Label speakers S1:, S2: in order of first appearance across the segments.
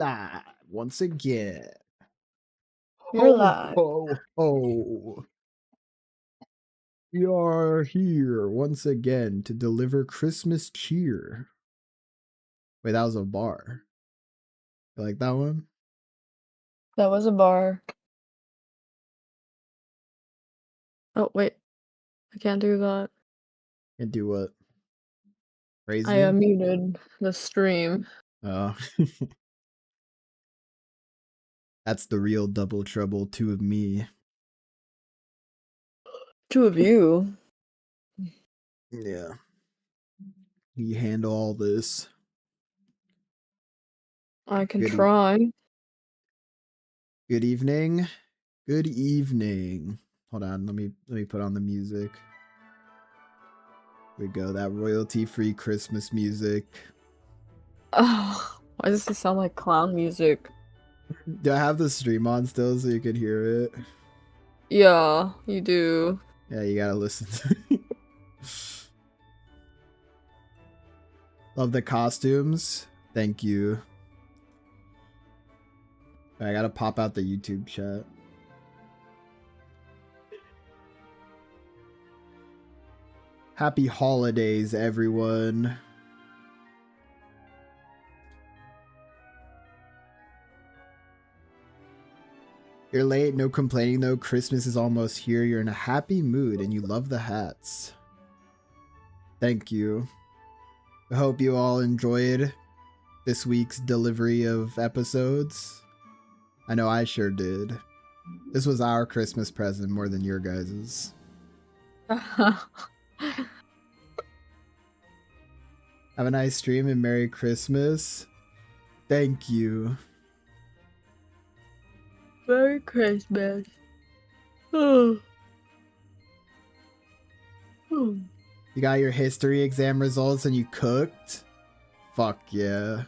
S1: live once again.
S2: You're
S1: Ho,
S2: live.
S1: ho, ho. We are here once again to deliver Christmas cheer. Wait, that was a bar. You like that one?
S2: That was a bar. Oh, wait. I can't do that.
S1: And do what?
S2: I
S1: Crazy?
S2: muted the stream.
S1: Oh. That's the real double trouble, two of me.
S2: Two of you.
S1: Yeah. You handle all this.
S2: I can
S1: Good
S2: try.
S1: Good evening. Good evening. Hold on, let me put on the music. Here we go, that royalty-free Christmas music.
S2: Oh, why does this sound like clown music?
S1: Do I have the stream on still so you could hear it?
S2: Yeah, you do.
S1: Yeah, you gotta listen to it. Love the costumes. Thank you. I gotta pop out the YouTube chat. Happy holidays, everyone. You're late, no complaining though. Christmas is almost here. You're in a happy mood and you love the hats. Thank you. I hope you all enjoyed this week's delivery of episodes. I know I sure did. This was our Christmas present more than your guys's. Have a nice stream and Merry Christmas. Thank you.
S2: Merry Christmas. Oh.
S1: You got your history exam results and you cooked? Fuck yeah.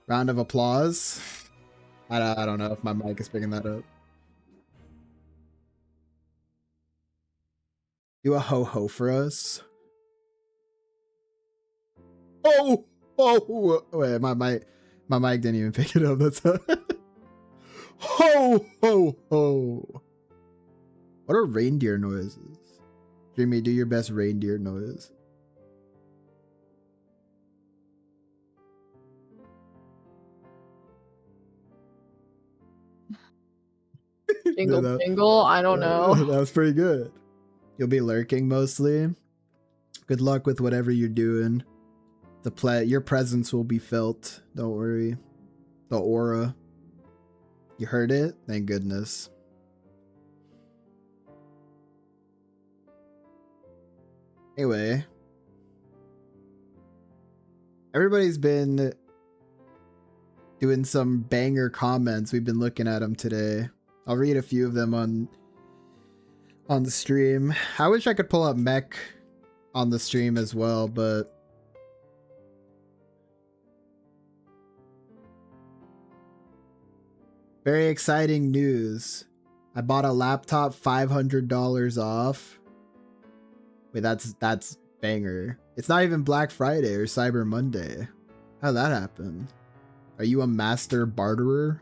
S1: Round of applause. I don't know if my mic is picking that up. Do a ho-ho for us. Oh! Oh! Wait, my mic didn't even pick it up. That's ho! Ho! Ho! What are reindeer noises? Jimmy, do your best reindeer noise.
S2: Jingle, jingle. I don't know.
S1: That was pretty good. You'll be lurking mostly. Good luck with whatever you're doing. Your presence will be felt. Don't worry. The aura. You heard it? Thank goodness. Anyway. Everybody's been doing some banger comments. We've been looking at them today. I'll read a few of them on the stream. I wish I could pull up Mech on the stream as well, but very exciting news. I bought a laptop $500 off. Wait, that's banger. It's not even Black Friday or Cyber Monday. How'd that happen? Are you a master barterer?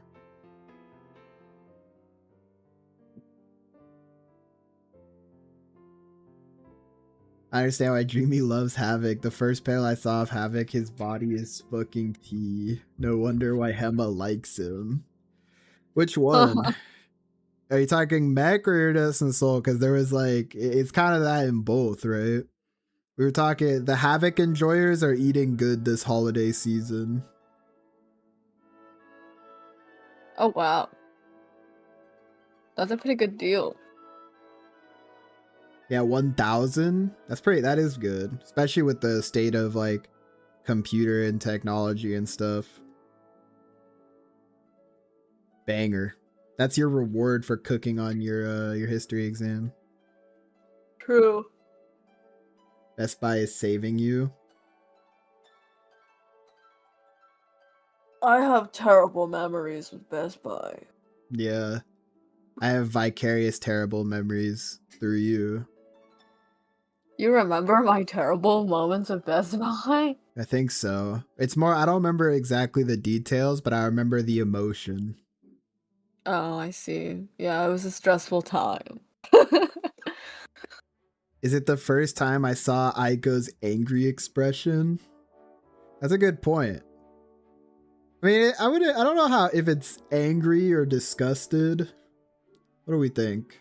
S1: I understand why Dreamy loves Havoc. The first panel I saw of Havoc, his body is fucking tea. No wonder why Hema likes him. Which one? Are you talking Mech or Iridescent Soul? Because there was like, it's kind of that in both, right? We were talking, the Havoc enjoyers are eating good this holiday season.
S2: Oh, wow. That's a pretty good deal.
S1: Yeah, 1,000. That is good, especially with the state of like computer and technology and stuff. Banger. That's your reward for cooking on your history exam.
S2: True.
S1: Best Buy is saving you.
S2: I have terrible memories with Best Buy.
S1: Yeah. I have vicarious terrible memories through you.
S2: You remember my terrible moments of Best Buy?
S1: I think so. It's more, I don't remember exactly the details, but I remember the emotion.
S2: Oh, I see. Yeah, it was a stressful time.
S1: Is it the first time I saw Aiko's angry expression? That's a good point. I mean, I don't know how, if it's angry or disgusted. What do we think?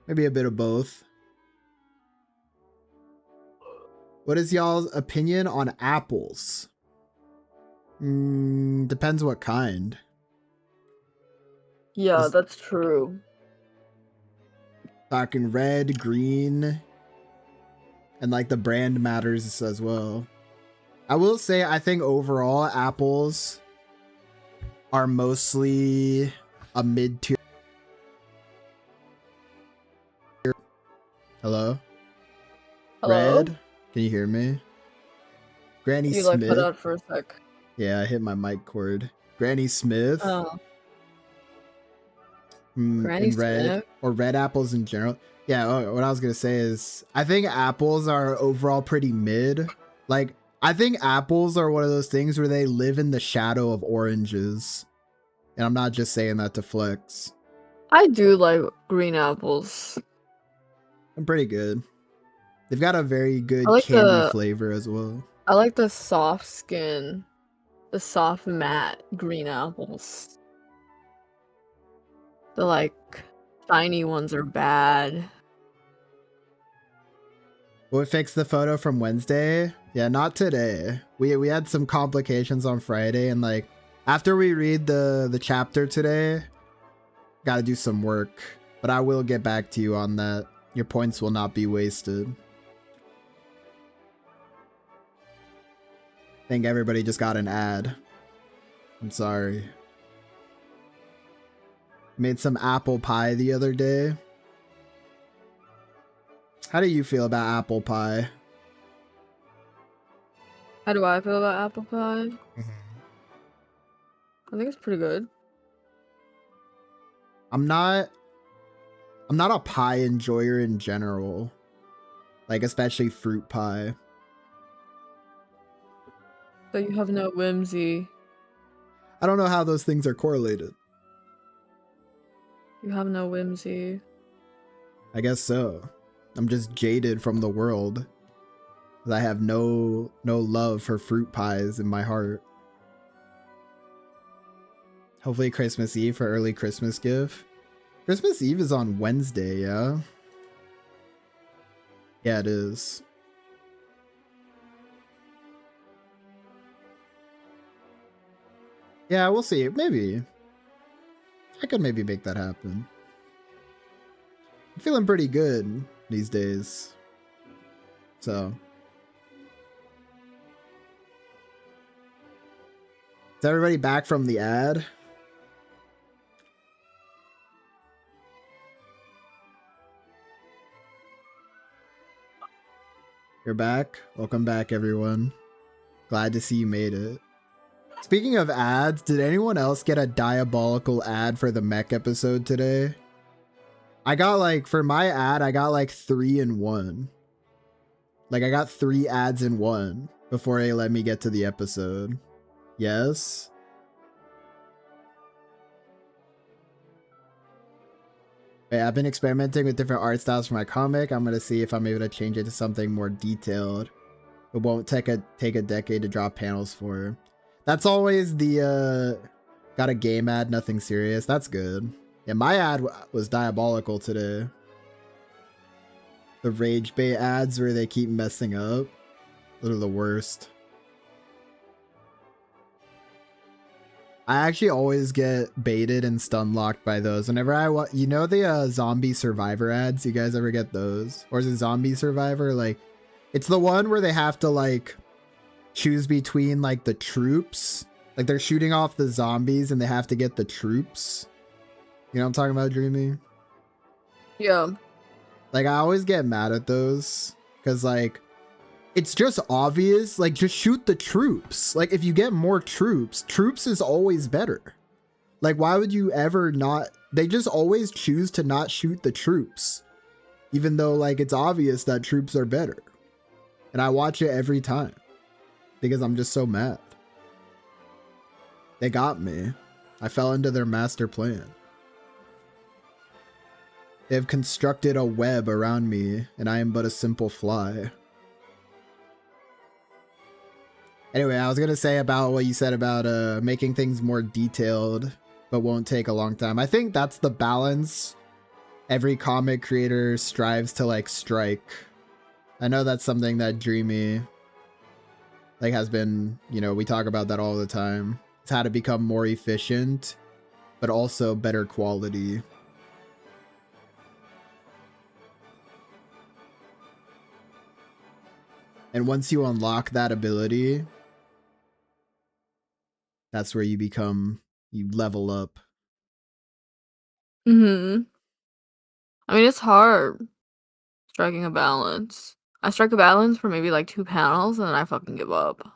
S1: Maybe a bit of both. What is y'all's opinion on apples? Depends what kind.
S2: Yeah,
S1: Is
S2: that's true.
S1: talking red, green, and like the brand matters as well. I will say, I think overall apples are mostly a mid-tier. Hello?
S2: Hello?
S1: Red? Can you hear me? Granny
S2: You like cut
S1: Smith?
S2: out for a sec.
S1: Yeah, I hit my mic cord. Granny Smith?
S2: Oh, Granny
S1: In red,
S2: Smith?
S1: or red apples in general. Yeah, what I was gonna say is, I think apples are overall pretty mid. Like, I think apples are one of those things where they live in the shadow of oranges. And I'm not just saying that to flex.
S2: I do like green apples.
S1: I'm pretty good. They've got a very
S2: I
S1: good
S2: like
S1: candy
S2: the
S1: flavor as well.
S2: I like the soft skin, the soft matte green apples. The like shiny ones are bad.
S1: Will it fix the photo from Wednesday? Yeah, not today. We had some complications on Friday, and like after we read the chapter today, gotta do some work. But I will get back to you on that. Your points will not be wasted. I think everybody just got an ad. I'm sorry. Made some apple pie the other day. How do you feel about apple pie?
S2: How do I feel about apple pie? I think it's pretty good.
S1: I'm not a pie enjoyer in general. Like especially fruit pie.
S2: So you have no whimsy.
S1: I don't know how those things are correlated.
S2: You have no whimsy.
S1: I guess so. I'm just jaded from the world. I have no love for fruit pies in my heart. Hopefully Christmas Eve for early Christmas gift. Christmas Eve is on Wednesday, yeah? Yeah, it is. Yeah, we'll see. Maybe. I could maybe make that happen. I'm feeling pretty good these days. So. Is everybody back from the ad? You're back? Welcome back, everyone. Glad to see you made it. Speaking of ads, did anyone else get a diabolical ad for the mech episode today? I got like, for my ad, I got like 3 in 1. Like I got 3 ads in 1 before they let me get to the episode. Yes? Yeah, I've been experimenting with different art styles for my comic. I'm gonna see if I'm able to change it to something more detailed. It won't take a decade to draw panels for. That's always the got a game ad, nothing serious. That's good. Yeah, my ad was diabolical today. The rage bait ads where they keep messing up. Those are the worst. I actually always get baited and stun locked by those. Whenever you know the zombie survivor ads? You guys ever get those? Or is it zombie survivor? Like, it's the one where they have to like choose between like the troops. Like they're shooting off the zombies and they have to get the troops. You know what I'm talking about, Dreamy?
S2: Yeah.
S1: Like I always get mad at those because like it's just obvious. Like just shoot the troops. Like if you get more troops is always better. Like why would you ever not? They just always choose to not shoot the troops. even though like it's obvious that troops are better. And I watch it every time because I'm just so mad. They got me. I fell into their master plan. They have constructed a web around me, and I am but a simple fly. Anyway, I was going to say about what you said about making things more detailed, but won't take a long time. I think that's the balance every comic creator strives to like strike. I know that's something that Dreamy like has been, you know, we talk about that all the time. It's how to become more efficient, but also better quality. And once you unlock that ability, that's where you level up.
S2: Mm-hmm. I mean, it's hard striking a balance. I strike a balance for maybe like 2 panels and then I fucking give up.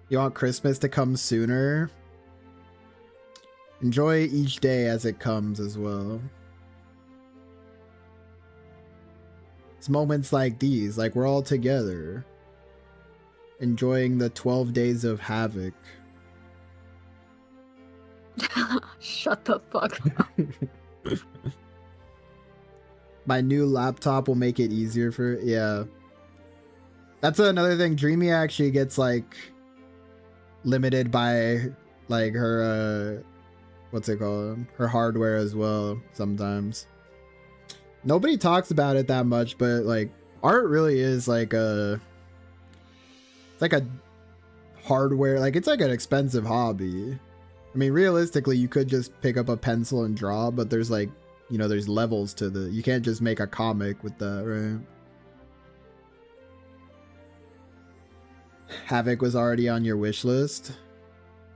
S1: You want Christmas to come sooner? Enjoy each day as it comes as well. It's moments like these, like we're all together, enjoying the 12 days of havoc.
S2: Shut the fuck up.
S1: My new laptop will make it easier for, yeah. That's another thing. Dreamy actually gets like limited by like her, what's it called? Her hardware as well sometimes. Nobody talks about it that much, but like art really is like it's like a hardware, like it's like an expensive hobby. I mean, realistically, you could just pick up a pencil and draw, but there's like, you know, there's levels to you can't just make a comic with that, right? Havoc was already on your wish list.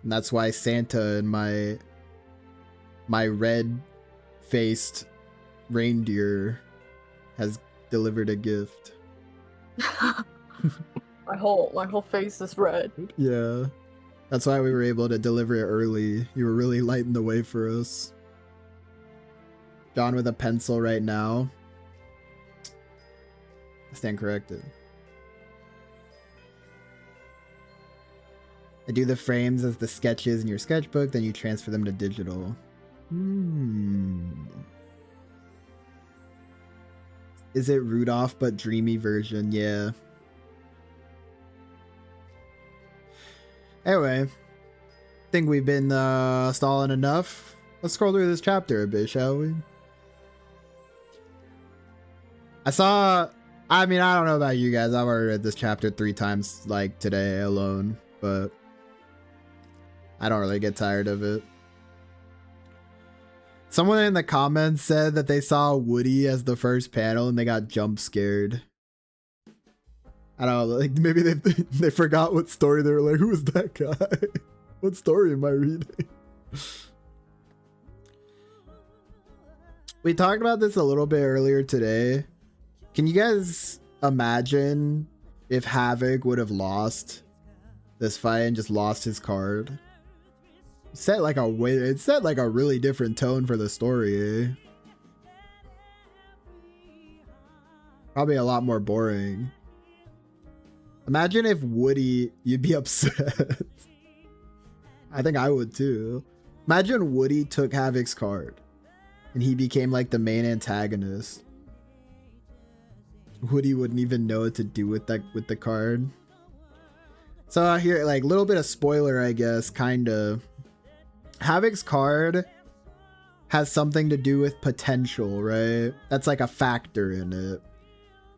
S1: And that's why Santa and my red-faced reindeer has delivered a gift.
S2: My whole face is red.
S1: Yeah. That's why we were able to deliver it early. You were really lighting the way for us. John with a pencil right now. I stand corrected. I do the frames as the sketches in your sketchbook, then you transfer them to digital. Is it Rudolph but dreamy version? Yeah. Anyway, think we've been stalling enough. Let's scroll through this chapter a bit, shall we? I mean, I don't know about you guys. I've already read this chapter 3 times, like today alone, but I don't really get tired of it. Someone in the comments said that they saw Woody as the first panel and they got jump scared. I don't know, like maybe they forgot what story they were like, who is that guy? What story am I reading? We talked about this a little bit earlier today. Can you guys imagine if Havoc would have lost this fight and just lost his card? It set like a really different tone for the story, eh? Probably a lot more boring. Imagine if Woody, you'd be upset. I think I would too. Imagine Woody took Havoc's card and he became like the main antagonist. Woody wouldn't even know what to do with the card. So here, like a little bit of spoiler, I guess, kind of. Havoc's card has something to do with potential, right? That's like a factor in it.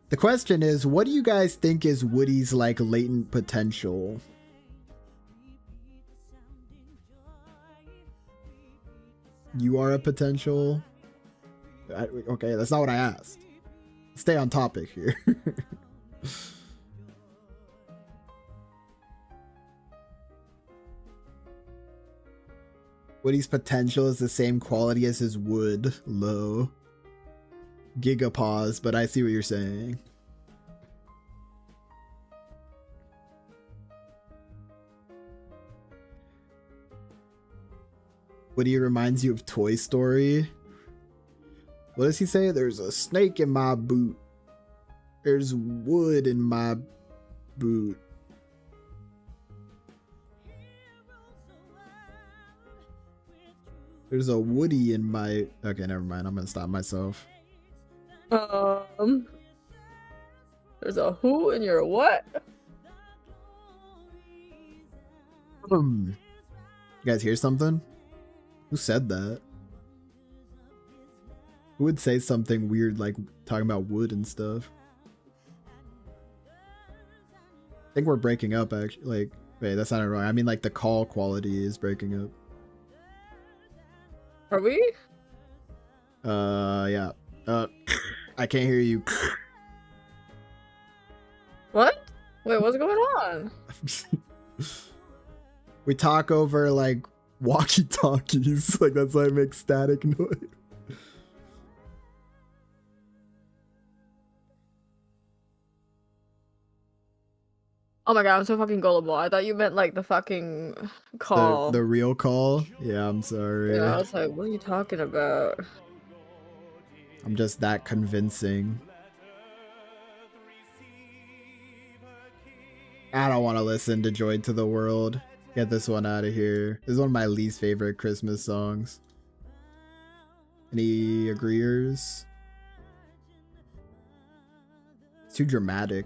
S1: The question is, what do you guys think is Woody's like latent potential? You are a potential? Okay, that's not what I asked. Stay on topic here. Woody's potential is the same quality as his wood. Low. Gigapause, but I see what you're saying. Woody reminds you of Toy Story. What does he say? There's a snake in my boot. There's wood in my boot. There's a Woody in my... Okay, never mind. I'm gonna stop myself.
S2: There's a who in your what?
S1: You guys hear something? Who said that? Who would say something weird like talking about wood and stuff? I think we're breaking up actually. Like, wait, that's not wrong. I mean like the call quality is breaking up.
S2: Are we?
S1: Yeah. I can't hear you.
S2: What? Wait, what's going on?
S1: We talk over like walkie-talkies. Like that's why I make static noise.
S2: Oh my god, I'm so fucking gullible. I thought you meant like the fucking call.
S1: The real call? Yeah, I'm sorry.
S2: Yeah, I was like, what are you talking about?
S1: I'm just that convincing. I don't want to listen to Joy to the World. Get this one out of here. This is one of my least favorite Christmas songs. Any agreeers? It's too dramatic.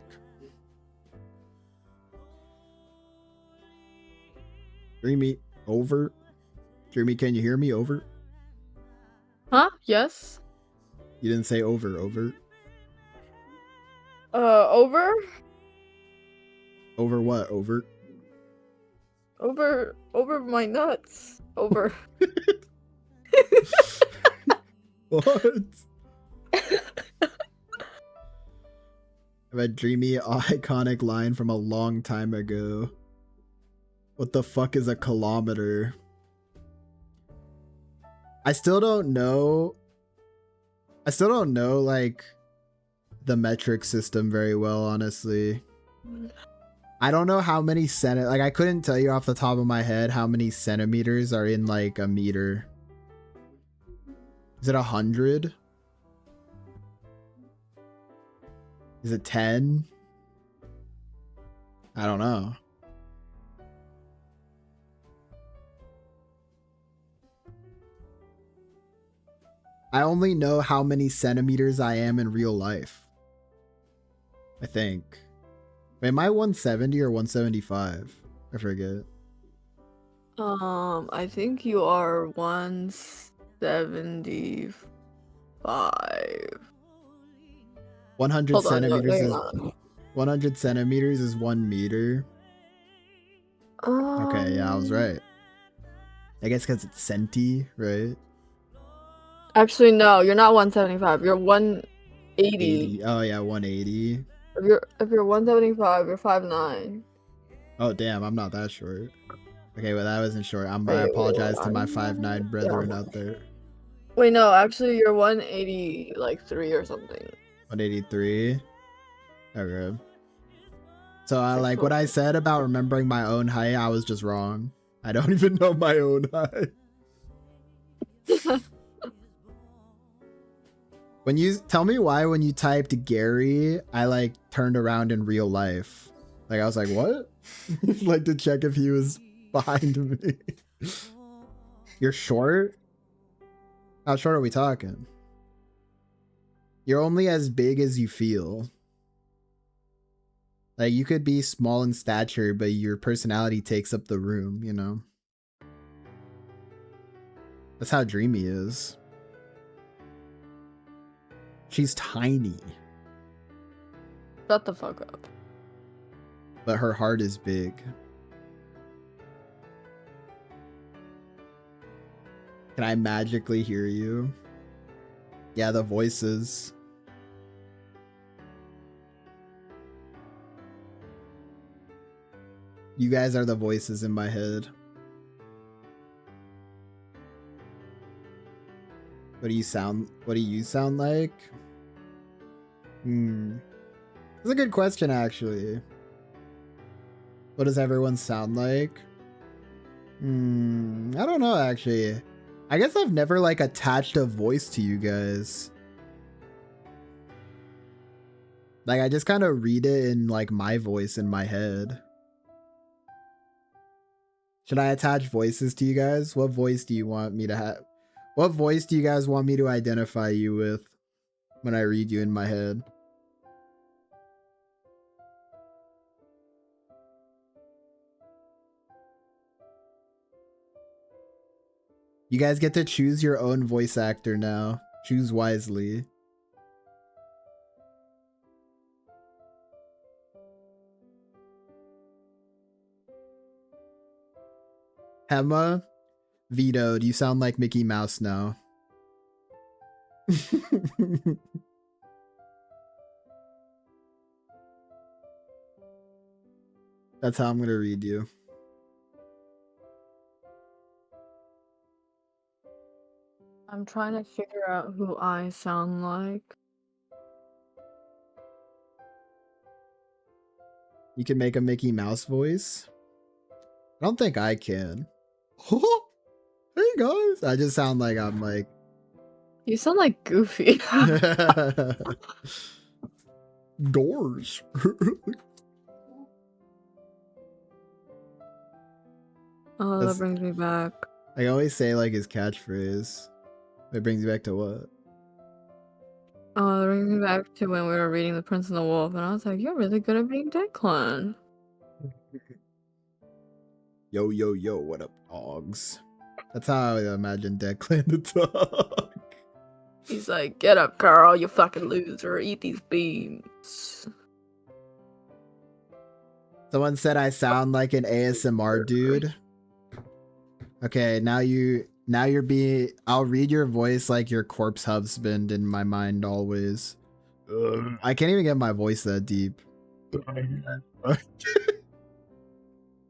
S1: Dreamy, over. Dreamy, can you hear me? Over.
S2: Huh? Yes?
S1: You didn't say over. Over.
S2: Over?
S1: Over what? Over.
S2: Over my nuts. Over.
S1: What? I have a dreamy, iconic line from a long time ago. What the fuck is a kilometer? I still don't know like the metric system very well, honestly. I don't know how many like I couldn't tell you off the top of my head how many centimeters are in like a meter. Is it 100? Is it 10? I don't know. I only know how many centimeters I am in real life. I think. Wait, am I 170 or 175? I forget.
S2: I think you are 175.
S1: 100
S2: Hold on,
S1: centimeters is
S2: on.
S1: 100 centimeters is 1 meter. Okay, yeah, I was right. I guess because it's centi, right?
S2: Actually, no, you're not 175. You're 180.
S1: 80. Oh yeah, 180.
S2: If you're 175, you're 5'9".
S1: Oh damn, I'm not that short. Okay, well that wasn't short. I apologize to my 5'9" brethren out there.
S2: Wait, no, actually you're 180 like 3 or something.
S1: 183. Okay. So I like what I said about remembering my own height, I was just wrong. I don't even know my own height. When you tell me why when you typed Gary, I like turned around in real life. Like I was like, what? Like to check if he was behind me. You're short? How short are we talking? You're only as big as you feel. Like you could be small in stature, but your personality takes up the room, you know? That's how Dreamy is. She's tiny.
S2: Shut the fuck up.
S1: But her heart is big. Can I magically hear you? Yeah, the voices. You guys are the voices in my head. What do you sound like? That's a good question, actually. What does everyone sound like? I don't know, actually. I guess I've never like attached a voice to you guys. Like I just kind of read it in like my voice in my head. Should I attach voices to you guys? What voice do you want me to have? What voice do you guys want me to identify you with when I read you in my head? You guys get to choose your own voice actor now. Choose wisely. Hema, vetoed. You sound like Mickey Mouse now. That's how I'm gonna read you.
S2: I'm trying to figure out who I sound like.
S1: You can make a Mickey Mouse voice. I don't think I can. Hey guys, I just sound like I'm like.
S2: You sound like Goofy.
S1: Doors.
S2: Oh, that brings me back.
S1: I always say like his catchphrase. It brings you back to what?
S2: Oh, that brings me back to when we were reading The Prince and the Wolf, and I was like, "You're really good at being Declan."
S1: Yo, yo, yo, what up, dogs? That's how I imagine Declan to talk.
S2: He's like, "Get up, girl, you fucking loser. Eat these beans."
S1: Someone said I sound like an ASMR dude. Okay, now you're being. I'll read your voice like your corpse husband in my mind always. I can't even get my voice that deep.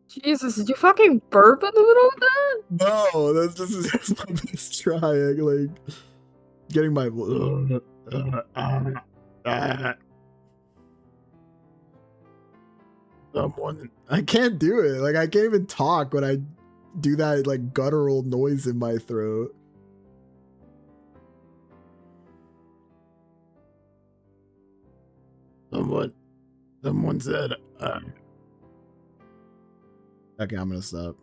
S2: Jesus, did you fucking burp in the middle of that?
S1: No, that's just my best try. Like getting my. Someone. I can't do it. Like I can't even talk when I do that like guttural noise in my throat. Someone said. Okay, I'm gonna stop.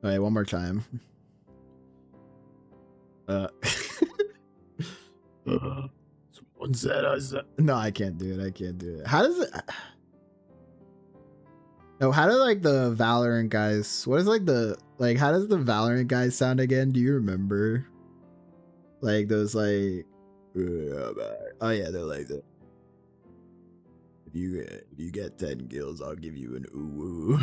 S1: Alright, one more time. Someone said I said. No, I can't do it. I can't do it. How does it? No, how do like the Valorant guys? What is like the like? How does the Valorant guys sound again? Do you remember? Like those like. Oh yeah, they're like that. If you get 10 kills, I'll give you an ooh.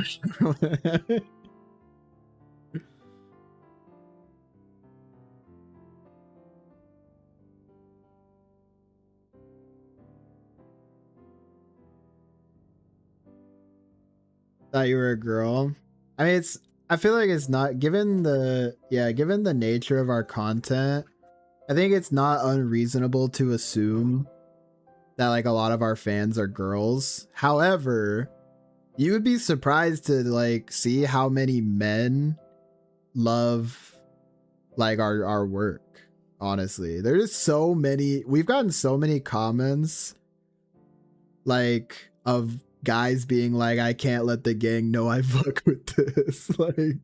S1: Thought you were a girl. I mean, I feel like it's not given the nature of our content. I think it's not unreasonable to assume that like a lot of our fans are girls. However, you would be surprised to like see how many men love like our work. Honestly, there's so many. We've gotten so many comments like of guys being like, I can't let the gang know I fuck with this. Like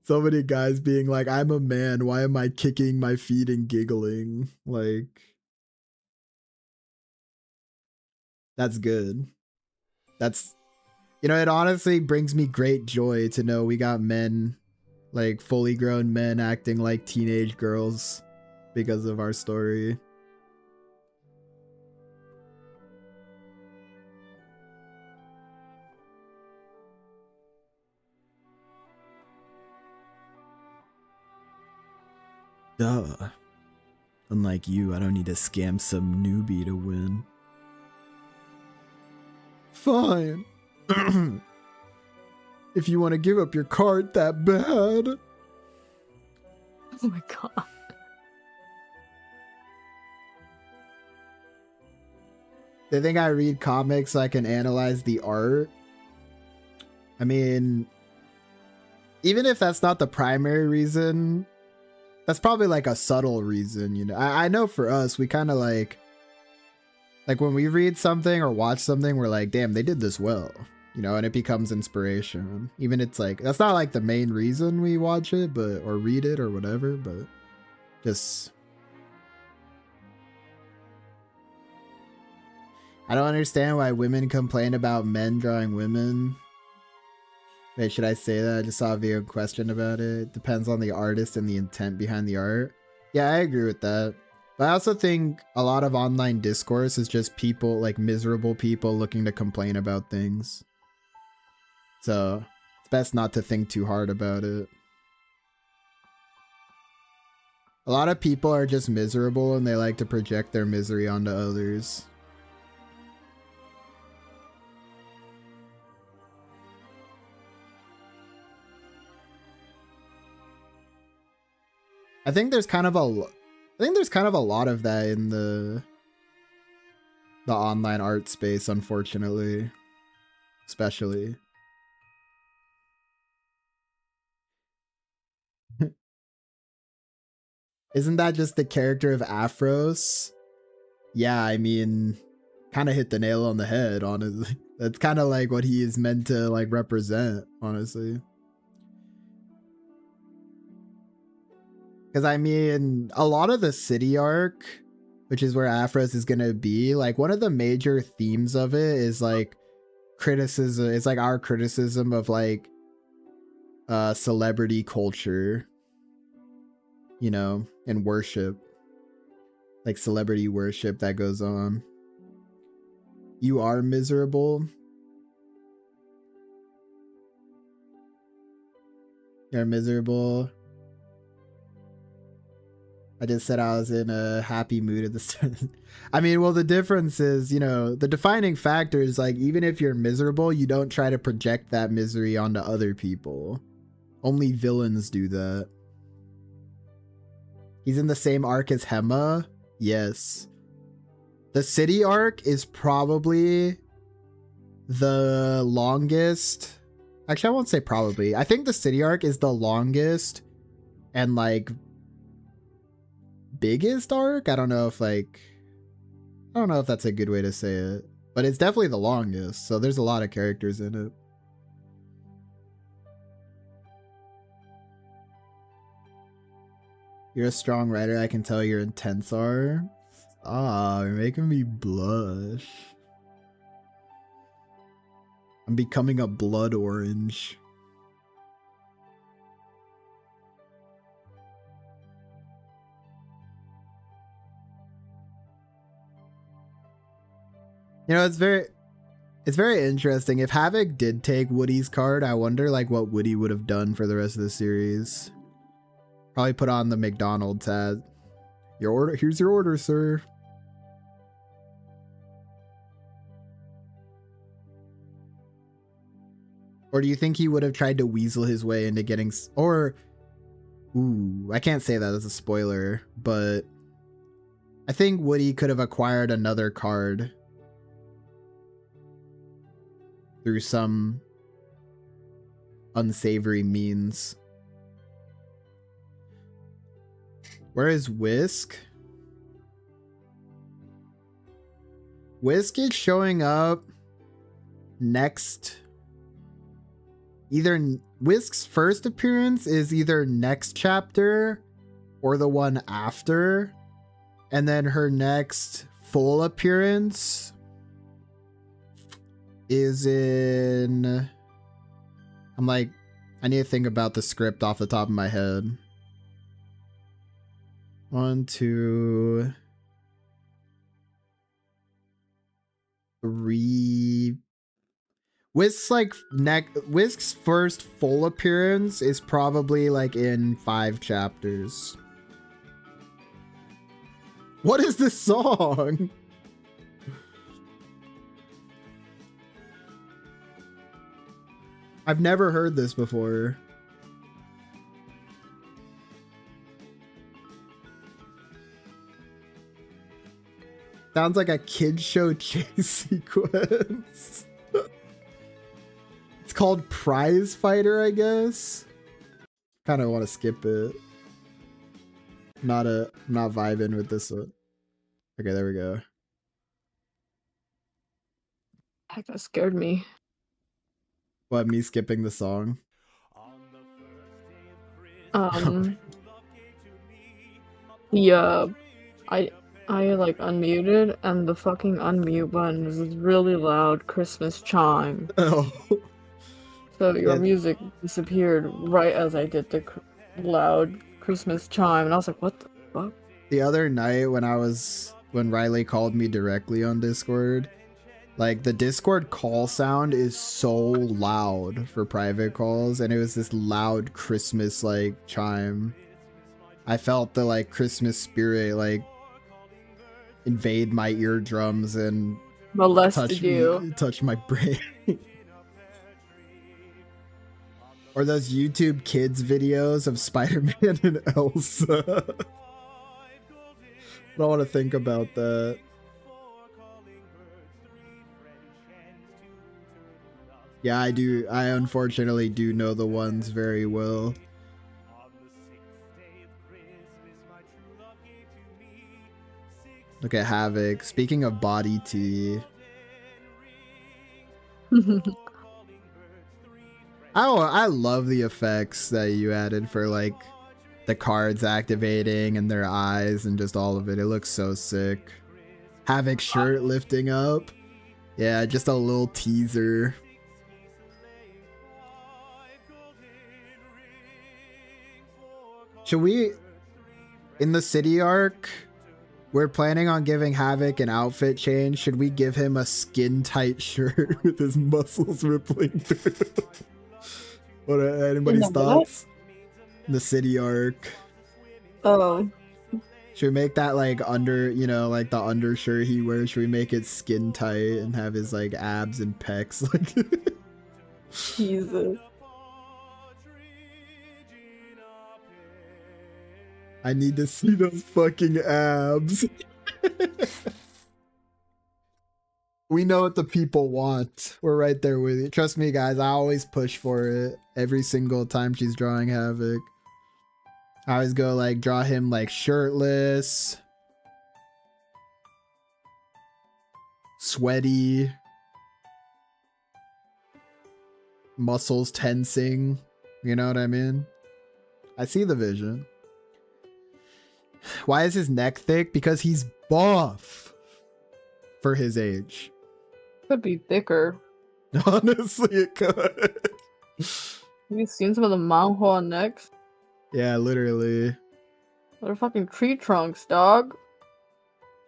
S1: so many guys being like, I'm a man, why am I kicking my feet and giggling? Like that's good. That's it honestly brings me great joy to know we got men, like fully grown men acting like teenage girls because of our story. Duh. Unlike you, I don't need to scam some newbie to win. Fine. If you want to give up your card that bad.
S2: Oh my god.
S1: They think I read comics so I can analyze the art. I mean, even if that's not the primary reason, that's probably like a subtle reason, you know. I know for us, we kind of like when we read something or watch something, we're like, damn, they did this well, you know, and it becomes inspiration. Even it's like, that's not like the main reason we watch it, but, or read it or whatever, but just, I don't understand why women complain about men drawing women. Wait, should I say that? I just saw a video question about it. It depends on the artist and the intent behind the art. Yeah, I agree with that. But I also think a lot of online discourse is just people, like miserable people looking to complain about things. So it's best not to think too hard about it. A lot of people are just miserable and they like to project their misery onto others. I think there's kind of a lot of that in the online art space, unfortunately, especially. Isn't that just the character of Afros? Yeah, I mean, kind of hit the nail on the head, honestly. That's kind of like what he is meant to like represent, honestly. Because I mean, a lot of the city arc, which is where Afros is gonna be, like one of the major themes of it is like criticism. It's like our criticism of like celebrity culture, you know, and worship, like celebrity worship that goes on. You are miserable. You're miserable. I just said I was in a happy mood at the start. I mean, well, the difference is, you know, the defining factor is like, even if you're miserable, you don't try to project that misery onto other people. Only villains do that. He's in the same arc as Hema. Yes. The city arc is probably the longest. Actually, I won't say probably. I think the city arc is the longest and like biggest arc. I don't know if that's a good way to say it, but it's definitely the longest. So there's a lot of characters in it. You're a strong writer. I can tell you're intense, are. Ah, you're making me blush. I'm becoming a blood orange. You know, it's very interesting. If Havoc did take Woody's card, I wonder like what Woody would have done for the rest of the series. Probably put on the McDonald's hat. Your order, here's your order, sir. Or do you think he would have tried to weasel his way into getting, or, ooh, I can't say that as a spoiler, but I think Woody could have acquired another card through some unsavory means. Where is Whisk? Whisk is showing up next. Either Whisk's first appearance is either next chapter or the one after. And then her next full appearance is in... I'm like, I need to think about the script off the top of my head. 1, 2, 3. Whisk's first full appearance is probably like in 5 chapters. What is this song? I've never heard this before. Sounds like a kid show chase sequence. It's called Prize Fighter, I guess. Kind of want to skip it. Not vibing with this one. Okay, there we go.
S2: Heck, that scared me.
S1: What, me skipping the song?
S2: Um, yeah, I like unmuted, and the fucking unmute button is this really loud Christmas chime.
S1: Oh.
S2: So your
S1: Yeah.
S2: music disappeared right as I did the loud Christmas chime, and I was like, "What the fuck?"
S1: The other night when Riley called me directly on Discord, like the Discord call sound is so loud for private calls, and it was this loud Christmas like chime. I felt the like Christmas spirit like invade my eardrums and
S2: Molested you.
S1: touch my brain. Or those YouTube kids videos of Spider-Man and Elsa. I don't want to think about that. Yeah, I do. I unfortunately do know the ones very well. Look at Havoc. Speaking of body tea. I love the effects that you added for like the cards activating and their eyes and just all of it. It looks so sick. Havoc shirt lifting up. Yeah, just a little teaser. Should we, in the city arc, we're planning on giving Havoc an outfit change. Should we give him a skin tight shirt with his muscles rippling through? What are anybody's thoughts? The city arc.
S2: Oh.
S1: Should we make that like under, you know, like the undershirt he wears? Should we make it skin tight and have his like abs and pecs? Like,
S2: Jesus.
S1: I need to see those fucking abs. We know what the people want. We're right there with you. Trust me, guys. I always push for it every single time she's drawing Havoc. I always go like draw him like shirtless, sweaty, muscles tensing. You know what I mean? I see the vision. Why is his neck thick? Because he's buff for his age.
S2: Could be thicker.
S1: Honestly, it could.
S2: Have you seen some of the manhwa necks?
S1: Yeah, literally.
S2: They're fucking tree trunks, dog.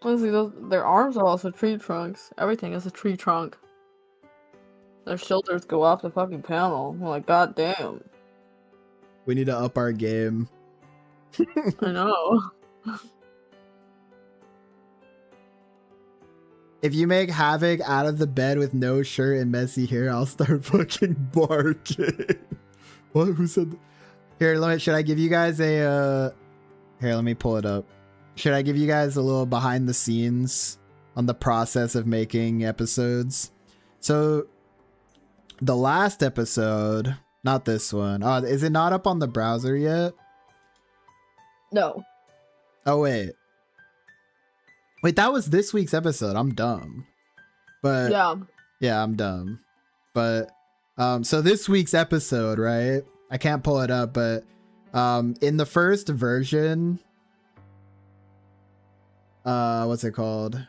S2: Honestly, their arms are also tree trunks. Everything is a tree trunk. Their shoulders go off the fucking panel. I'm like, goddamn.
S1: We need to up our game.
S2: I know.
S1: If you make Havoc out of the bed with no shirt and messy hair, I'll start fucking barking. What? Who said that? Here, should I give you guys a here, let me pull it up. Should I give you guys a little behind the scenes on the process of making episodes? So the last episode, not this one. Oh, is it not up on the browser yet?
S2: No.
S1: Oh wait. Wait, that was this week's episode. I'm dumb. But yeah, I'm dumb. But so this week's episode, right? I can't pull it up, but in the first version, what's it called?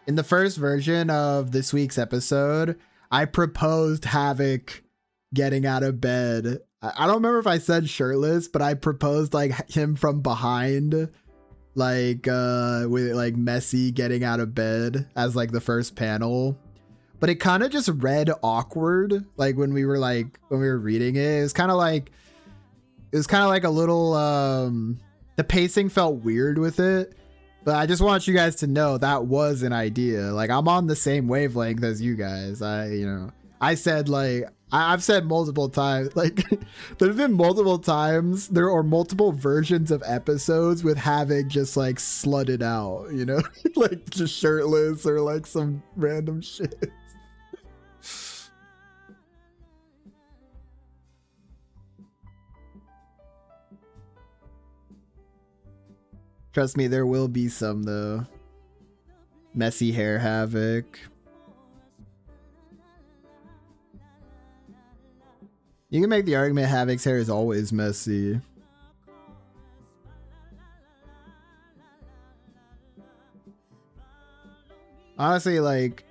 S1: In the first version of this week's episode, I proposed Havoc getting out of bed. I don't remember if I said shirtless, but I proposed like him from behind, like with like Messi getting out of bed as like the first panel. But it kind of just read awkward, like when we were reading it. It was kind of like a little the pacing felt weird with it. But I just want you guys to know that was an idea. Like, I'm on the same wavelength as you guys. I said, like, I've said multiple times, like, there have been multiple times, there are multiple versions of episodes with Havoc just, like, slutted out, you know? Like, just shirtless or, like, some random shit. Trust me, there will be some though. Messy hair Havoc. You can make the argument Havoc's hair is always messy. Honestly, like,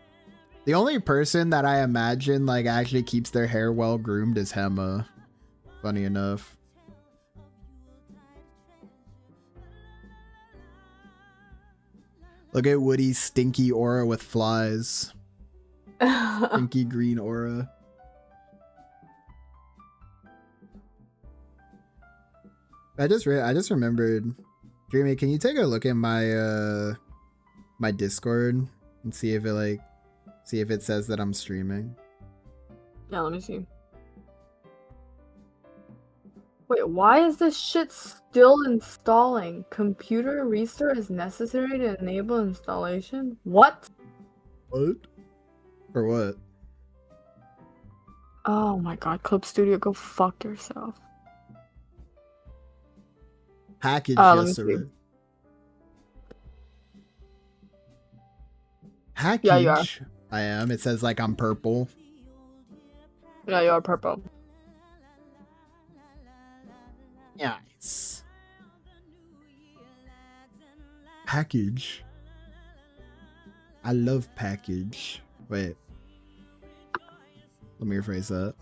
S1: the only person that I imagine, like, actually keeps their hair well groomed is Hema. Funny enough. Look at Woody's stinky aura with flies. Stinky green aura. I just remembered. Dreamy, can you take a look at my my Discord and see if it says that I'm streaming?
S2: Yeah, let me see. Wait, why is this shit still installing? Computer restart is necessary to enable installation? What?
S1: What? For what?
S2: Oh my god, Clip Studio, go fuck yourself.
S1: Package
S2: Let me
S1: yesterday.
S2: see.
S1: Package?
S2: Yeah, you are.
S1: I am. It says like I'm purple.
S2: Yeah, you are purple.
S1: Nice. Package. I love package. Wait. Let me rephrase that.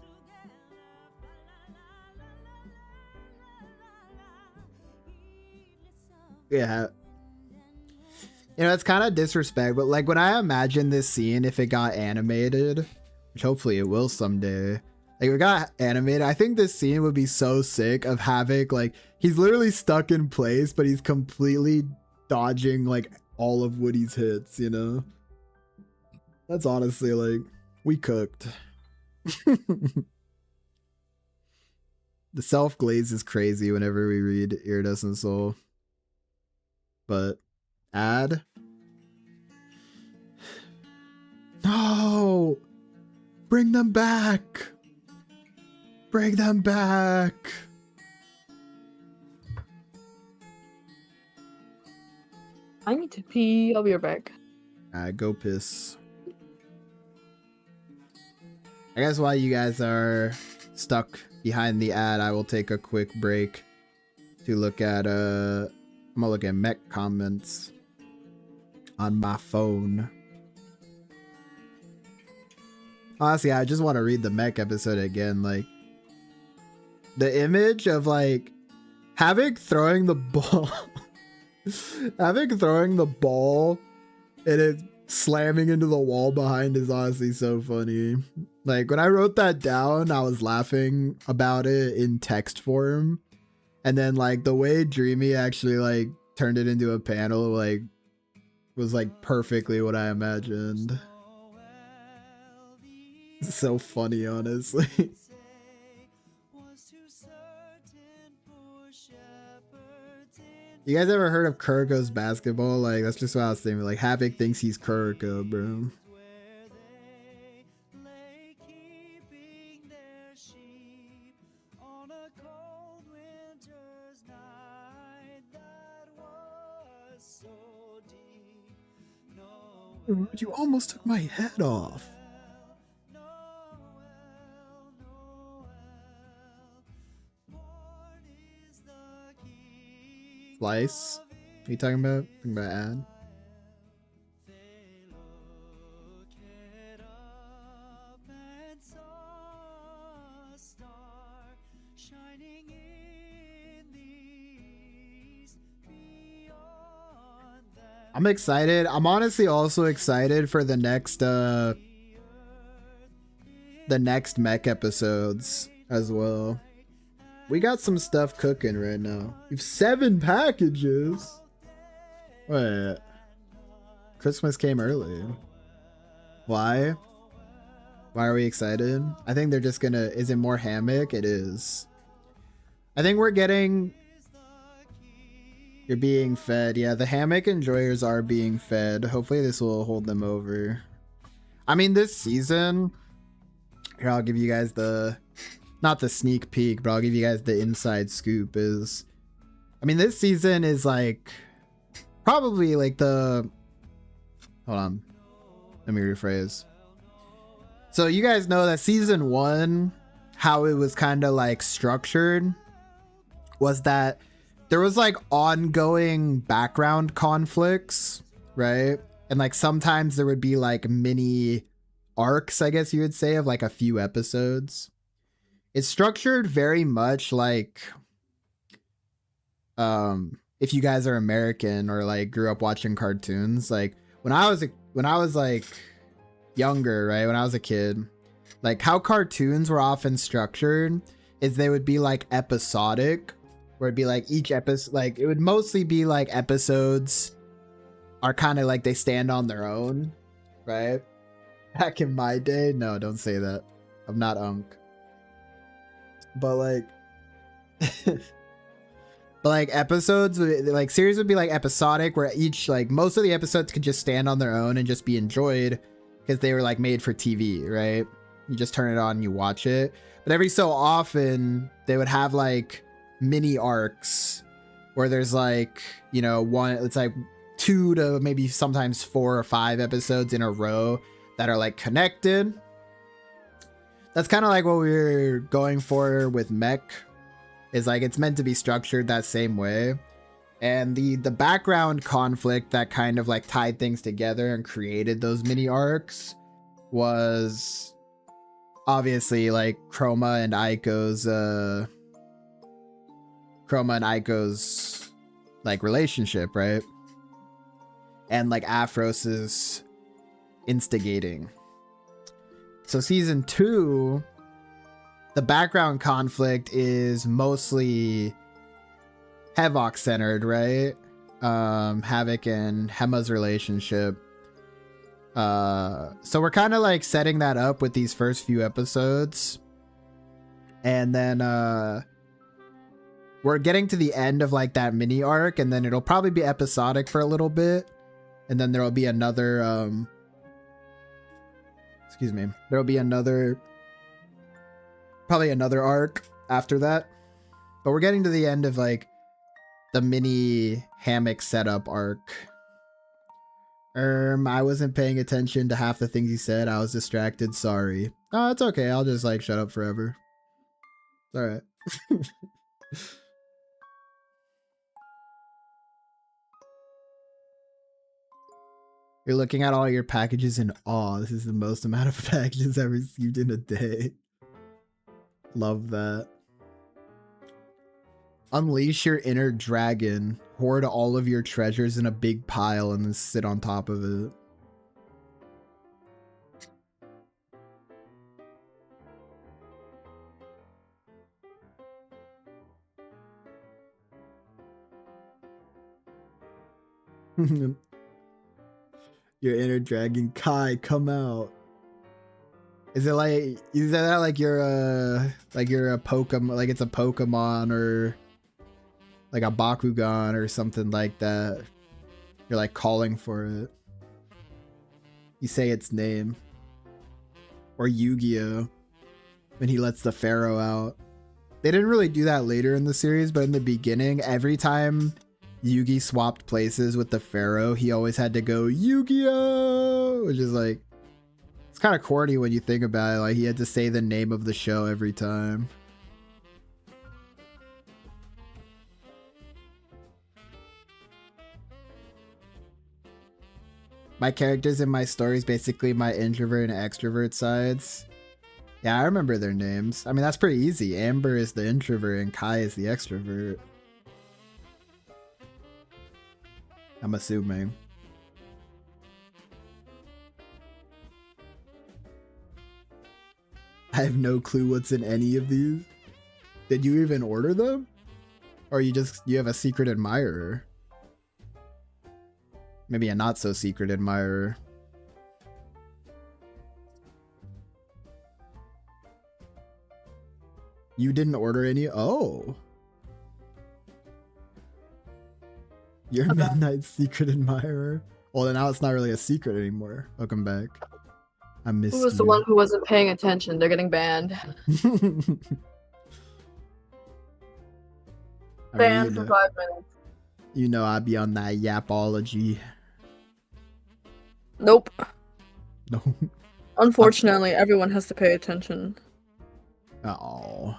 S1: Yeah. You know, it's kind of disrespect, but like when I imagine this scene, if it got animated, which hopefully it will someday, like if it got animated, I think this scene would be so sick of Havoc. Like he's literally stuck in place, but he's completely dodging like all of Woody's hits, you know? That's honestly like, we cooked. The self glaze is crazy whenever we read Iridescent Soul. But add. No! Bring them back! Bring them back!
S2: I need to pee. I'll be right back.
S1: Go piss. I guess while you guys are stuck behind the ad, I will take a quick break to look at I'm gonna look at mech comments on my phone. Honestly, I just want to read the mech episode again. Like the image of like Havoc throwing the ball, Havoc throwing the ball, and it slamming into the wall behind is honestly so funny. Like when I wrote that down, I was laughing about it in text form. And then like the way Dreamy actually like turned it into a panel like was like perfectly what I imagined. It's so funny, honestly. You guys ever heard of Kuriko's basketball? Like that's just what I was thinking. Like Havoc thinks he's Kuriko, bro. You almost took my head off. Slice? What are you talking about? Talking about ad? I'm excited. I'm honestly also excited for the next mech episodes as well. We got some stuff cooking right now. We have 7 packages. Wait. Christmas came early. Why? Why are we excited? I think they're just gonna... Is it more hammock? It is. I think we're getting... You're being fed. Yeah, the hammock enjoyers are being fed. Hopefully this will hold them over. I mean, this season... Here, I'll give you guys the... Not the sneak peek, but I'll give you guys the inside scoop is... I mean, this season is like... probably like the, hold on, let me rephrase. So you guys know that season 1, how it was kind of like structured was that there was like ongoing background conflicts, right? And like sometimes there would be like mini arcs, I guess you would say, of like a few episodes. It's structured very much like if you guys are American or like grew up watching cartoons, like when I was like younger, right? When I was a kid, like how cartoons were often structured is they would be like episodic, where it'd be like each episode, like it would mostly be like episodes are kind of like they stand on their own, right? Back in my day, no, don't say that. I'm not but like but like episodes, like series would be like episodic, where each, like most of the episodes could just stand on their own and just be enjoyed because they were like made for TV, right? You just turn it on and you watch it. But every so often they would have like mini arcs where there's like, you know, one, it's like 2 to maybe sometimes 4 or 5 episodes in a row that are like connected. That's kind of like what we were going for with Mech, is like it's meant to be structured that same way. And the background conflict that kind of like tied things together and created those mini arcs was obviously like Chroma and Aiko's like relationship, right? And like Afros's instigating. So season 2, the background conflict is mostly Havoc centered, right? Havoc and Hema's relationship. So we're kind of like setting that up with these first few episodes. And then we're getting to the end of like that mini arc, and then it'll probably be episodic for a little bit. And then there'll be another there'll be probably another arc after that. But we're getting to the end of like the mini hammock setup arc. I wasn't paying attention to half the things you said. I was distracted. Sorry. Oh, it's okay. I'll just like shut up forever. All right. You're looking at all your packages in awe. This is the most amount of packages I've received in a day. Love that. Unleash your inner dragon. Hoard all of your treasures in a big pile and then sit on top of it. Your inner dragon, Kai, come out. Is that like you're a Pokemon, like it's a Pokemon or like a Bakugan or something like that? You're like calling for it. You say its name. Or Yu-Gi-Oh! When he lets the Pharaoh out. They didn't really do that later in the series, but in the beginning, every time Yugi swapped places with the Pharaoh, he always had to go Yu-Gi-Oh! Which is like, it's kind of corny when you think about it. Like he had to say the name of the show every time. My characters in my stories, basically my introvert and extrovert sides. Yeah, I remember their names. I mean, that's pretty easy. Amber is the introvert and Kai is the extrovert. I'm assuming. I have no clue what's in any of these. Did you even order them? Or you have a secret admirer? Maybe a not so secret admirer. You didn't order any? Oh. You're Midnight's secret admirer. Well, then now it's not really a secret anymore. Welcome back. I missed you.
S2: Who was the one who wasn't paying attention? They're getting banned. Banned for 5 minutes.
S1: You know I be on that yapology.
S2: Nope.
S1: No.
S2: Unfortunately, everyone has to pay attention.
S1: Oh.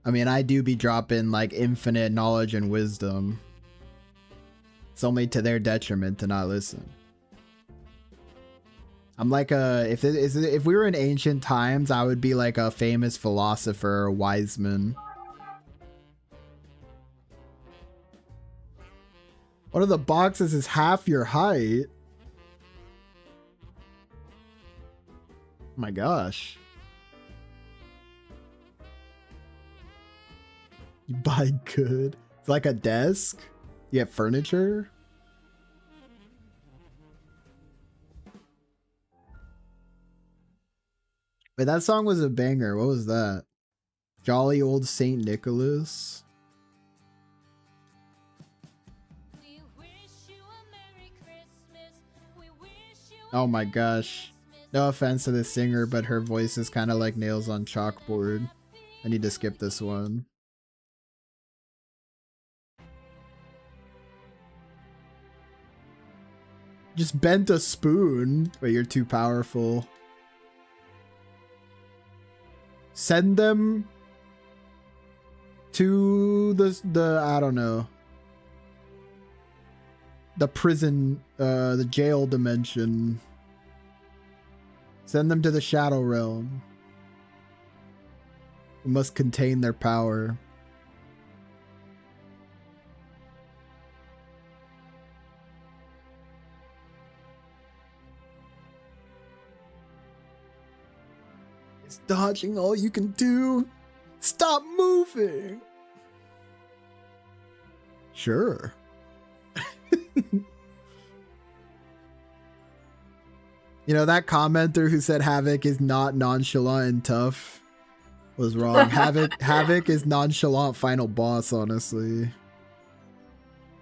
S1: I mean, I do be dropping like infinite knowledge and wisdom. It's only to their detriment to not listen. I'm like if we were in ancient times, I would be like a famous philosopher or wise man. One of the boxes is half your height. Oh my gosh. You buy good. It's like a desk. You have furniture. Wait, that song was a banger. What was that? Jolly Old Saint Nicholas. Oh my gosh. No offense to the singer, but her voice is kind of like nails on chalkboard. I need to skip this one. Just bent a spoon. Wait, you're too powerful. Send them to the I don't know. The prison, the jail dimension. Send them to the Shadow Realm. We must contain their power. It's dodging all you can do. Stop moving. Sure. You know, that commenter who said Havoc is not nonchalant and tough was wrong. Havoc is nonchalant final boss, honestly.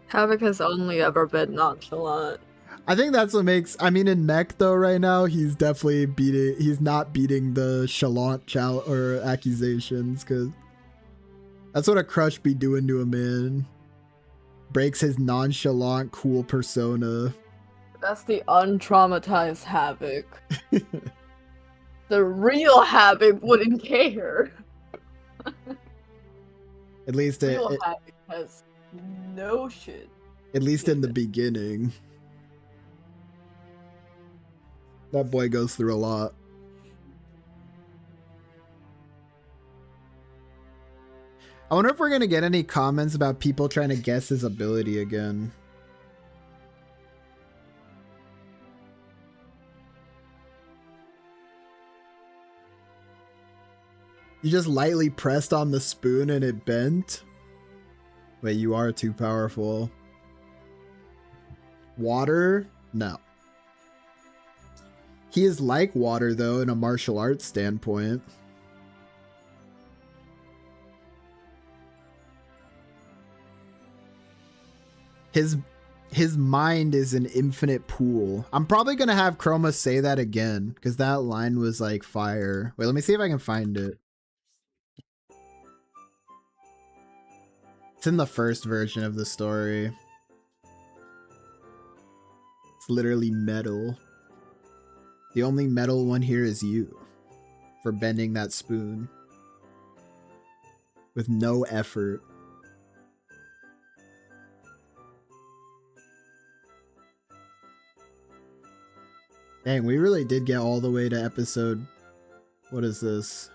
S2: Havoc has only ever been nonchalant.
S1: I think that's what makes, I mean, in mech though right now, he's definitely he's not beating the chalant or accusations, because that's what a crush be doing to a man. Breaks his nonchalant, cool persona.
S2: That's the untraumatized Havoc. The real Havoc wouldn't care.
S1: At least
S2: Havoc has no shit.
S1: At least in the beginning. That boy goes through a lot. I wonder if we're gonna get any comments about people trying to guess his ability again. You just lightly pressed on the spoon and it bent? Wait, you are too powerful. Water? No. He is like water, though, in a martial arts standpoint. His mind is an infinite pool. I'm probably gonna have Chroma say that again, because that line was like fire. Wait, let me see if I can find it. It's in the first version of the story. It's literally metal. The only metal one here is you. For bending that spoon. With no effort. Dang, we really did get all the way to episode... What is this?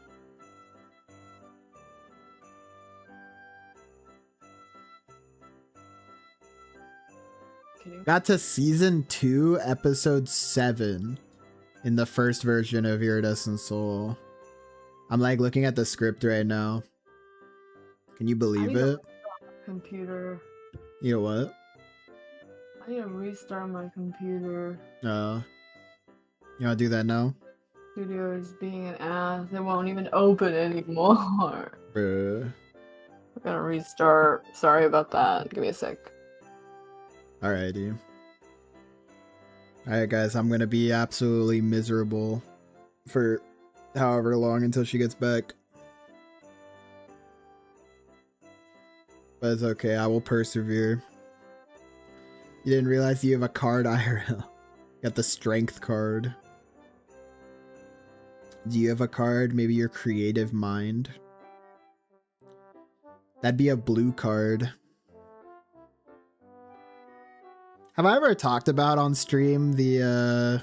S1: Got to season 2, episode 7 in the first version of Iridescent Soul. I'm like looking at the script right now. Can you believe it?
S2: Computer.
S1: You know what?
S2: I need to restart my computer.
S1: You wanna do that now?
S2: Studio is being an ass. It won't even open anymore.
S1: Bruh.
S2: I'm gonna restart. Sorry about that. Give me a sec.
S1: Alrighty. Alright guys, I'm gonna be absolutely miserable for however long until she gets back. But it's okay, I will persevere. You didn't realize you have a card IRL. Got the strength card. Do you have a card? Maybe your creative mind. That'd be a blue card. Have I ever talked about on stream the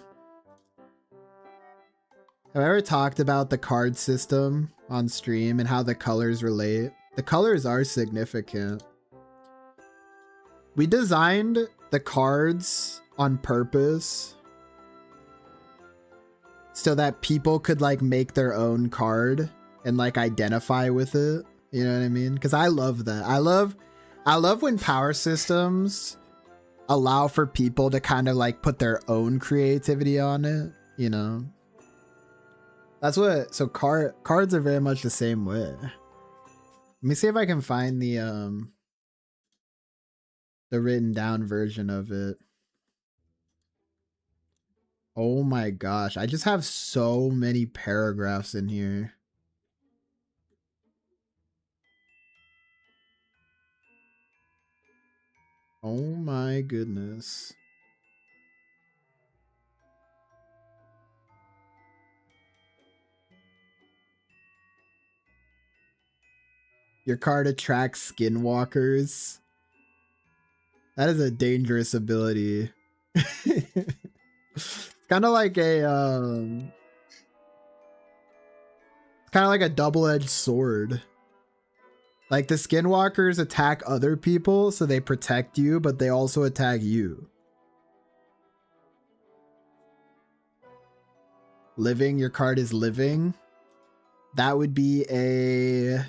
S1: have I ever talked about the card system on stream and how the colors relate? The colors are significant. We designed the cards on purpose so that people could like make their own card and like identify with it. You know what I mean? Because I love that. I love when power systems allow for people to kind of like put their own creativity on it, you know? That's what, so cards are very much the same way. Let me see if I can find the written down version of it. Oh my gosh, I just have so many paragraphs in here. Oh my goodness. Your card attracts skinwalkers. That is a dangerous ability. It's kind of like a double-edged sword. Like the skinwalkers attack other people, so they protect you, but they also attack you. Living, your card is living. That would be a...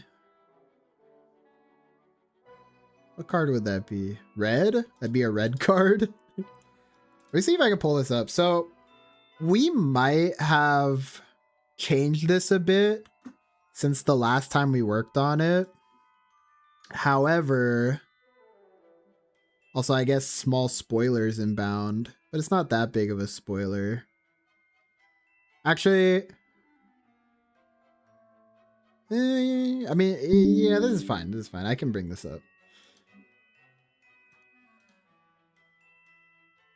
S1: What card would that be? Red? That'd be a red card. Let me see if I can pull this up. So we might have changed this a bit since the last time we worked on it. However, also I guess small spoilers inbound, but it's not that big of a spoiler. Actually, I mean, yeah, this is fine. This is fine. I can bring this up.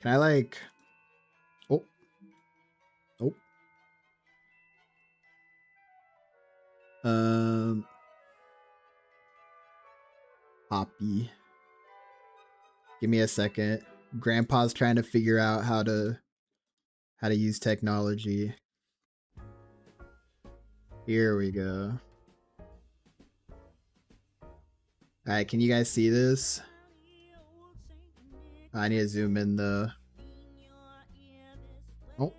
S1: Can I like... Oh. Oh. Poppy. Give me a second. Grandpa's trying to figure out how to use technology. Here we go. Alright, can you guys see this? I need to zoom in the... Oh.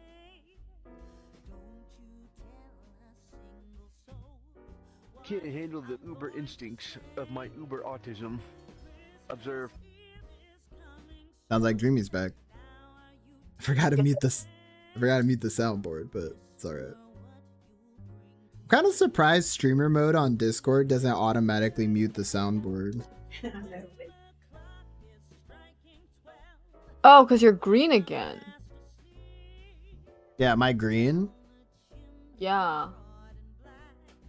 S3: Can't handle the uber instincts of my uber autism. Observe.
S1: Sounds like Dreamy's back. I forgot to mute this. I forgot to mute the soundboard, but it's alright. I'm kind of surprised streamer mode on Discord doesn't automatically mute the soundboard.
S2: Oh, because you're green again.
S1: Yeah, am I green?
S2: Yeah.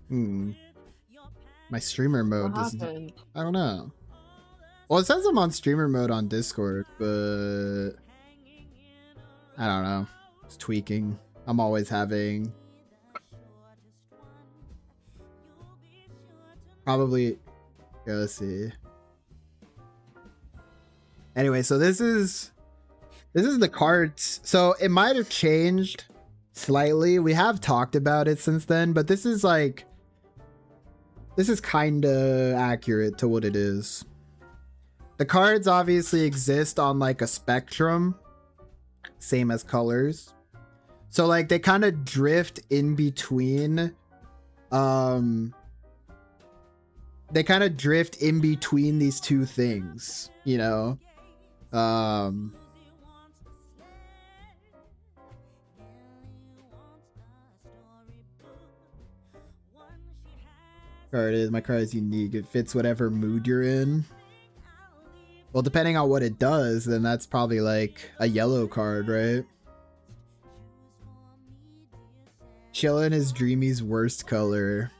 S1: My streamer mode
S2: What
S1: doesn't...
S2: happened?
S1: I don't know. Well, it says I'm on streamer mode on Discord, but... I don't know. It's tweaking. I'm always having... Probably... Yeah, let's see. Anyway, so this is the cards. So it might have changed slightly. We have talked about it since then, but this is like... This is kind of accurate to what it is. The cards obviously exist on like a spectrum, same as colors. So like they kind of drift in between. They kind of drift in between these two things, you know. My card is unique. It fits whatever mood you're in. Well, depending on what it does, then that's probably like a yellow card, right? Chillin' is Dreamy's worst color.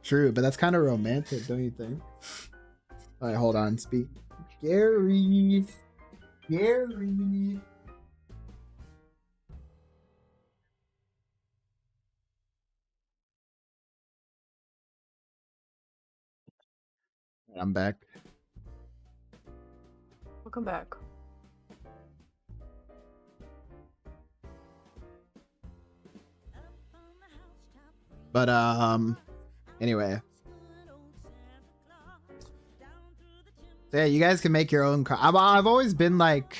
S1: True, but that's kind of romantic, don't you think? Alright, hold on. Speak. Gary! Gary. I'm back.
S2: Welcome back.
S1: But anyway. So yeah, you guys can make your own I've always been like,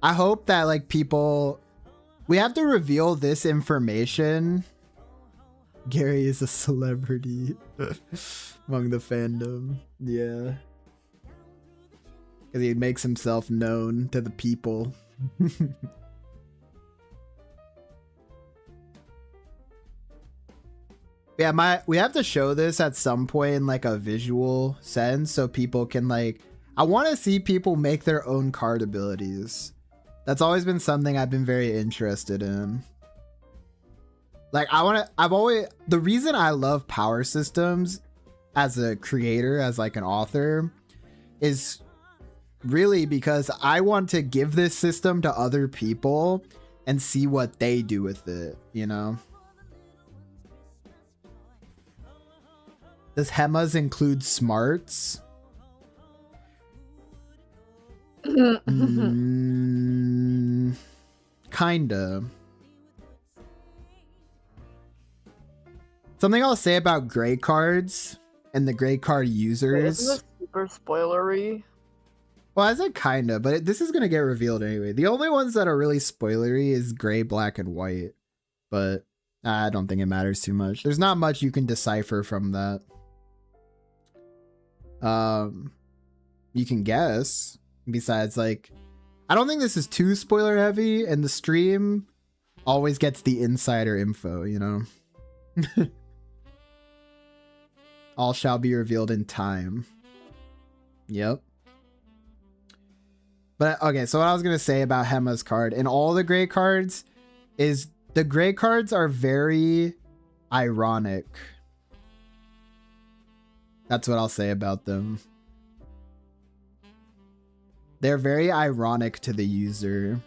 S1: I hope that like people, we have to reveal this information. Gary is a celebrity among the fandom. Yeah. Because he makes himself known to the people. Yeah, we have to show this at some point in like a visual sense so people can like, I want to see people make their own card abilities. That's always been something I've been very interested in. Like the reason I love power systems as a creator, as like an author, is really because I want to give this system to other people and see what they do with it, you know? Does Hema's include smarts? Kinda. Something I'll say about gray cards and the gray card users.
S2: Isn't this super spoilery?
S1: Well, I said kinda, but this is gonna get revealed anyway. The only ones that are really spoilery is gray, black, and white. But I don't think it matters too much. There's not much you can decipher from that. You can guess. Besides, like, I don't think this is too spoiler heavy, and the stream always gets the insider info, you know? All shall be revealed in time. Yep. But okay, so what I was gonna say about Hema's card and all the gray cards is the gray cards are very ironic. That's what I'll say about them. They're very ironic to the user.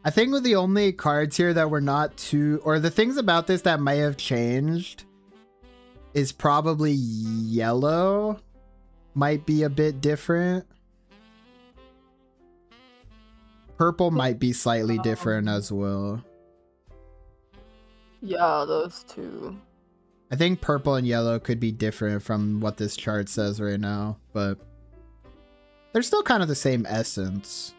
S1: I think with the only cards here that were not too, or the things about this that may have changed is probably yellow. Might be a bit different. Purple might be slightly different as well.
S2: Yeah, those two.
S1: I think purple and yellow could be different from what this chart says right now, but they're still kind of the same essence.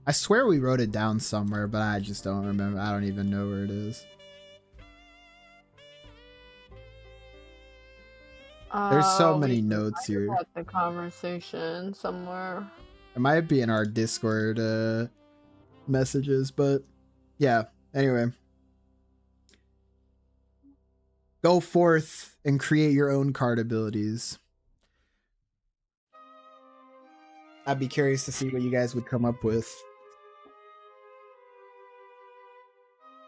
S1: I swear we wrote it down somewhere, but I just don't remember. I don't even know where it is. There's so many notes here.
S2: Had the conversation somewhere.
S1: It might be in our Discord messages, but yeah. Anyway, go forth and create your own card abilities. I'd be curious to see what you guys would come up with.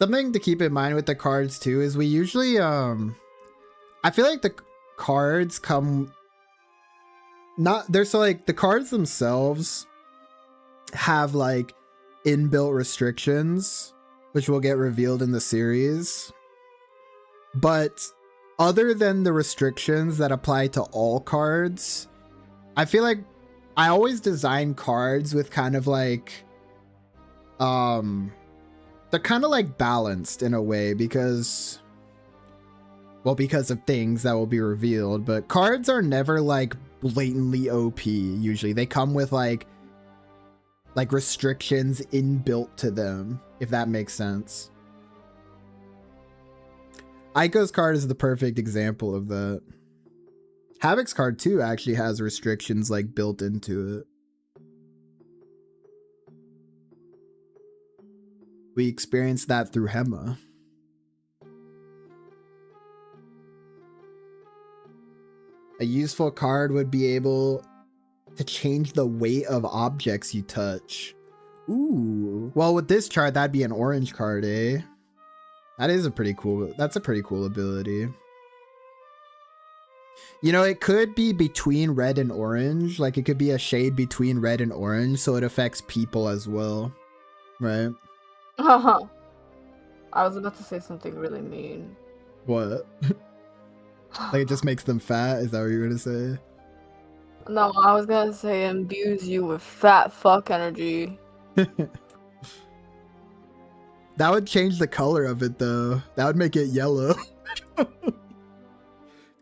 S1: Something to keep in mind with the cards too is we usually I feel like the cards come not there's so like the cards themselves have like inbuilt restrictions which will get revealed in the series, but other than the restrictions that apply to all cards, I feel like I always design cards with kind of like they're kind of like balanced in a way because of things that will be revealed, but cards are never like blatantly OP. Usually they come with like restrictions inbuilt to them, if that makes sense. Aiko's card is the perfect example of that. Havoc's card too actually has restrictions like built into it. We experienced that through Hema. A useful card would be able to change the weight of objects you touch. Ooh. Well, with this chart, that'd be an orange card, eh? That's a pretty cool ability. You know, it could be between red and orange. Like, it could be a shade between red and orange, so it affects people as well. Right?
S2: Haha. I was about to say something really mean.
S1: What? Like, it just makes them fat? Is that what you were gonna say?
S2: No, I was gonna say imbues you with fat fuck energy.
S1: That would change the color of it, though. That would make it yellow. Because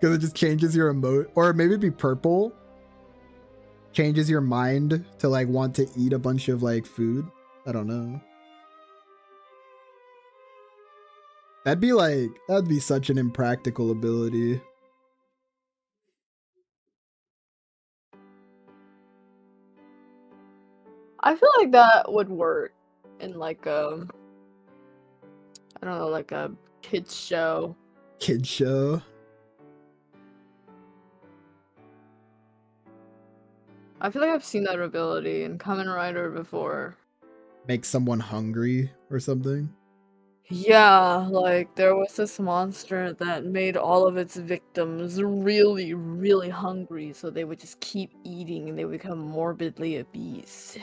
S1: it just changes your emote. Or maybe it'd be purple. Changes your mind to, like, want to eat a bunch of, like, food. I don't know. That'd be such an impractical ability.
S2: I feel like that would work in like a, I don't know, like a kids show.
S1: Kid show.
S2: I feel like I've seen that ability in Kamen Rider before.
S1: Make someone hungry or something.
S2: Yeah, like there was this monster that made all of its victims really, really hungry, so they would just keep eating and they would become morbidly obese.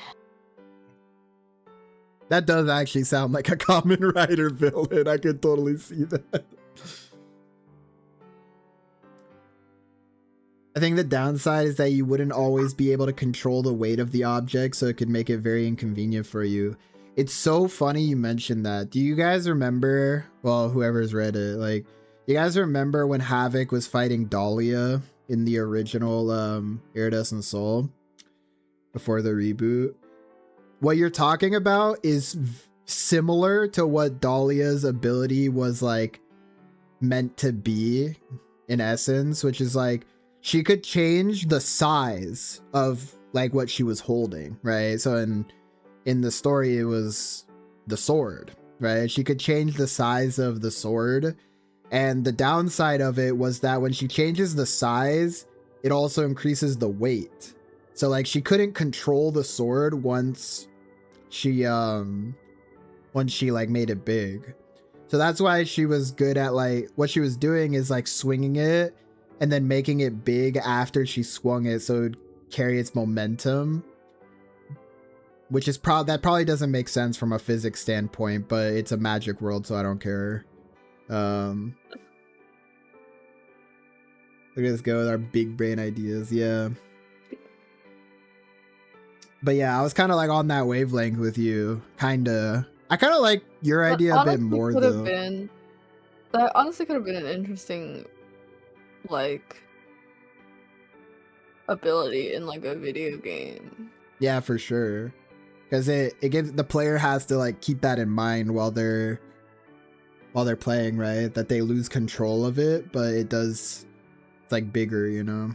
S1: That does actually sound like a Kamen Rider villain. I could totally see that. I think the downside is that you wouldn't always be able to control the weight of the object, so it could make it very inconvenient for you. It's so funny you mentioned that. Do you guys remember, well, whoever's read it, like, you guys remember when Havoc was fighting Dahlia in the original Iridescent Soul before the reboot? What you're talking about is similar to what Dahlia's ability was, like, meant to be in essence, which is like, she could change the size of, like, what she was holding, right? So in the story, it was the sword, right? She could change the size of the sword. And the downside of it was that when she changes the size, it also increases the weight. So, like, she couldn't control the sword once she like made it big. So that's why she was good at, like, what she was doing is, like, swinging it and then making it big after she swung it so it would carry its momentum, which is that probably doesn't make sense from a physics standpoint, but it's a magic world, so I don't care. Look at us go with our big brain ideas. Yeah. But yeah, I was kind of like on that wavelength with you. I kind of like your idea a bit more, though.
S2: That honestly could have been an interesting, like, ability in, like, a video game.
S1: Yeah, for sure. Because it gives the player has to, like, keep that in mind while they're playing, right? That they lose control of it, but it's like bigger, you know?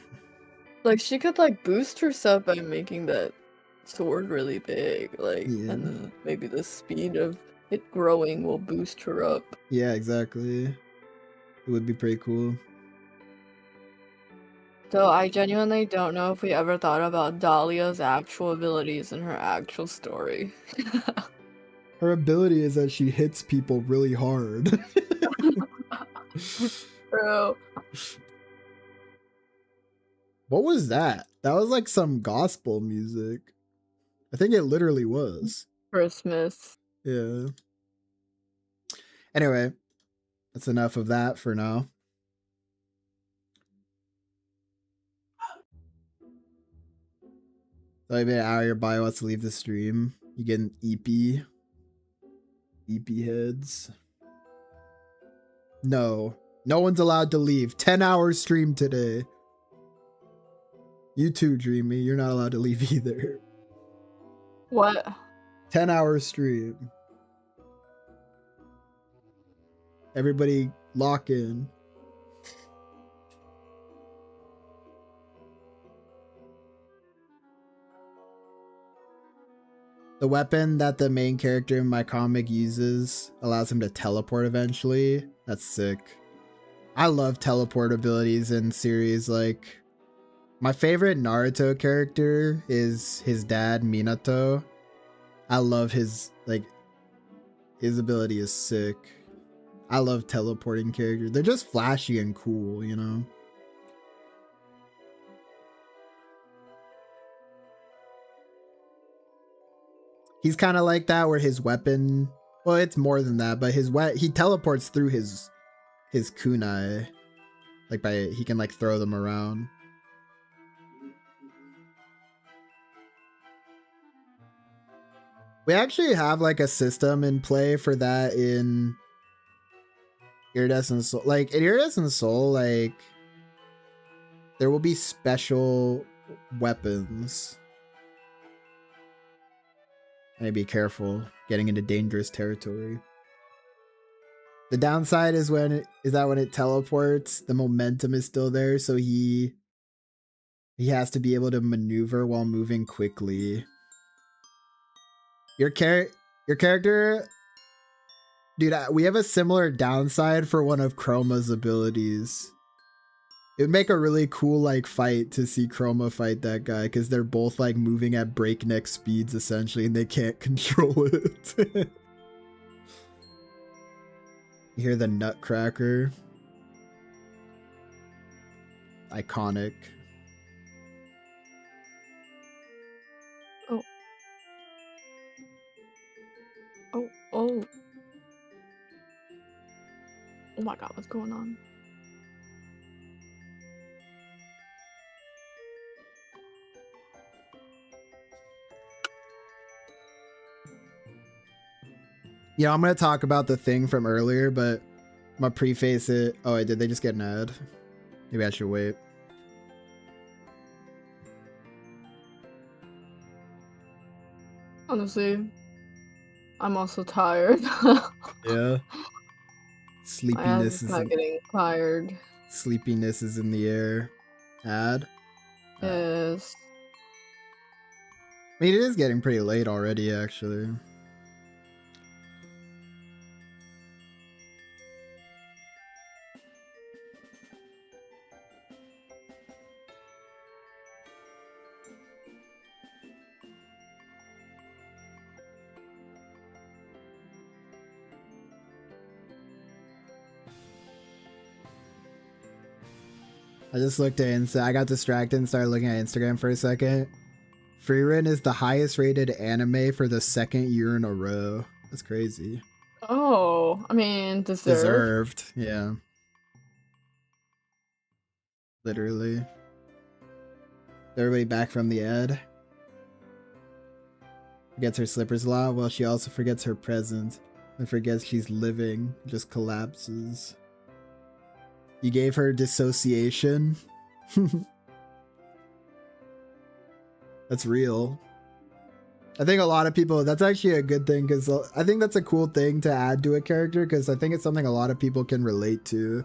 S2: Like, she could, like, boost herself by making that sword really big, like,
S1: Yeah.
S2: and then maybe the speed of it growing will boost her up.
S1: Yeah, exactly. It would be pretty cool.
S2: Though I genuinely don't know if we ever thought about Dahlia's actual abilities in her actual story.
S1: Her ability is that she hits people really hard.
S2: Bro.
S1: What was that? That was like some gospel music. I think it literally was.
S2: Christmas.
S1: Yeah. Anyway, that's enough of that for now. So maybe an hour your bio wants to leave the stream. You get an EP. EP heads. No. No one's allowed to leave. 10-hour stream today. You too, Dreamy. You're not allowed to leave either.
S2: What?
S1: 10-hour stream. Everybody lock in. The weapon that the main character in my comic uses allows him to teleport eventually. That's sick. I love teleport abilities in series. Like, my favorite Naruto character is his dad, Minato. I love his ability is sick. I love teleporting characters. They're just flashy and cool, you know? He's kind of like that where his weapon, well, it's more than that, but he teleports through his kunai. Like he can like throw them around. We actually have like a system in play for that in Iridescent Soul. Like in Iridescent Soul, like there will be special weapons. And be careful getting into dangerous territory. The downside is that when it teleports, the momentum is still there, so he has to be able to maneuver while moving quickly. Your character, dude, we have a similar downside for one of Chroma's abilities. It would make a really cool like fight to see Chroma fight that guy because they're both like moving at breakneck speeds essentially, and they can't control it. You hear the Nutcracker. Iconic.
S2: Oh. Oh, oh. Oh my god, what's going on?
S1: Yeah, I'm going to talk about the thing from earlier, but I'm going to preface it. Oh, did they just get an ad? Maybe I should wait.
S2: Honestly, I'm also tired.
S1: Yeah. Sleepiness is
S2: getting tired.
S1: Sleepiness is in the air. Ad?
S2: Yes.
S1: I mean, it is getting pretty late already, actually. I just looked at Insta. I got distracted and started looking at Instagram for a second. Frieren is the highest rated anime for the second year in a row. That's crazy.
S2: Oh, I mean, deserved.
S1: Yeah. Literally. Everybody back from the ad. Forgets her slippers a lot. Well, she also forgets her present. And forgets she's living. Just collapses. You gave her dissociation. That's real. I think a lot of people, that's actually a good thing because I think that's a cool thing to add to a character because I think it's something a lot of people can relate to.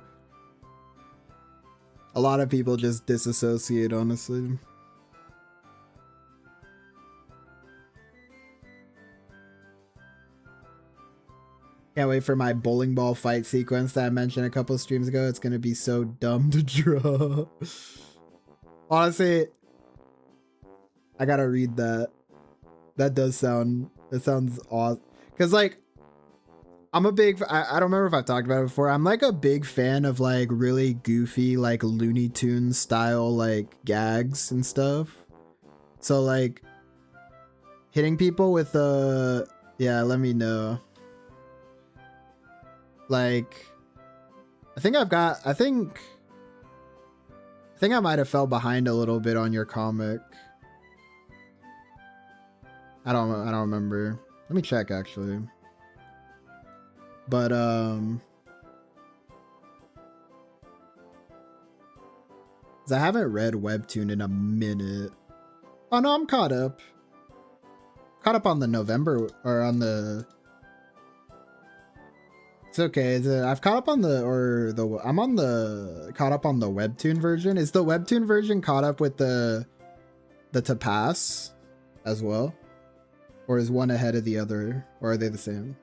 S1: A lot of people just disassociate, honestly. Can't wait for my bowling ball fight sequence that I mentioned a couple streams ago. It's gonna be so dumb to draw. Honestly, I gotta read that. That sounds awesome. Cause like, I'm a big, I don't remember if I've talked about it before. I'm like a big fan of like really goofy, like Looney Tunes style, like gags and stuff. So like hitting people with yeah, let me know. Like, I think I might have fell behind a little bit on your comic. I don't remember. Let me check actually. But 'cause I haven't read Webtoon in a minute. Oh no, I'm caught up. Caught up on the November or on the. It's okay. I've caught up on I'm on the caught up on the Webtoon version. Is the Webtoon version caught up with the to pass as well? Or is one ahead of the other? Or are they the same?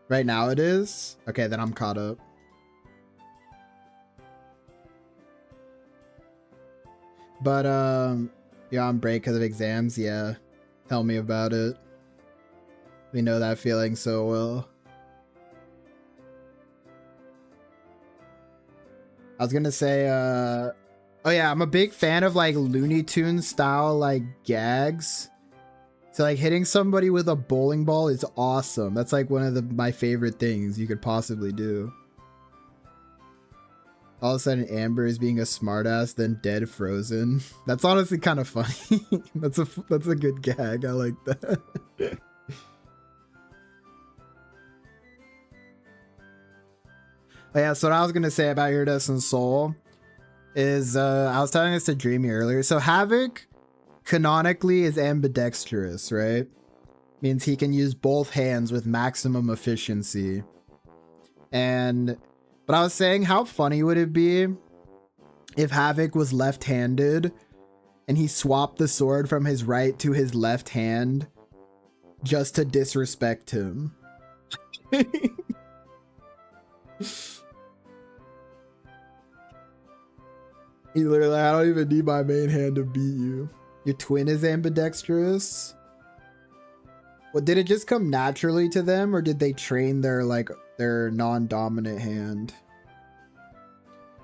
S1: Right now it is? Okay, then I'm caught up. But, yeah, on break because of exams, yeah. Tell me about it. We know that feeling so well. I was gonna say, oh yeah, I'm a big fan of like Looney Tunes style like gags. So like hitting somebody with a bowling ball is awesome. That's like one of my favorite things you could possibly do. All of a sudden Amber is being a smartass, then dead frozen. That's honestly kind of funny. That's a good gag. I like that. Oh, yeah, so what I was gonna say about Iridescent Soul is I was telling this to Dreamy earlier. So Havoc canonically is ambidextrous, right? Means he can use both hands with maximum efficiency. But I was saying, how funny would it be if Havoc was left-handed and he swapped the sword from his right to his left hand just to disrespect him? He literally, I don't even need my main hand to beat you. Your twin is ambidextrous? Well, did it just come naturally to them, or did they train their non-dominant hand?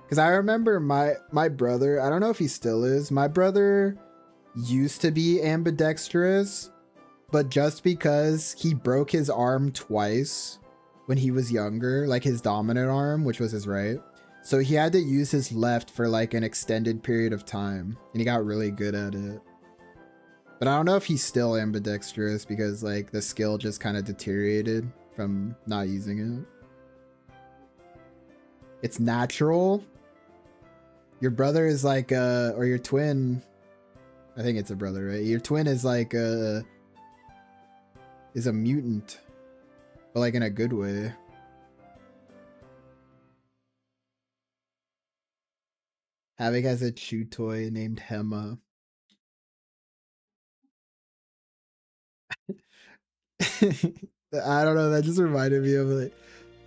S1: Because I remember my brother, I don't know if he still is, my brother used to be ambidextrous, but just because he broke his arm twice when he was younger, like his dominant arm, which was his right, so he had to use his left for like an extended period of time, and he got really good at it. But I don't know if he's still ambidextrous because like the skill just kind of deteriorated from not using it. It's natural. Your brother is like or your twin, I think it's a brother, right? Your twin is like is a mutant, but like in a good way. Havoc has a chew toy named Hema. I don't know, that just reminded me of like,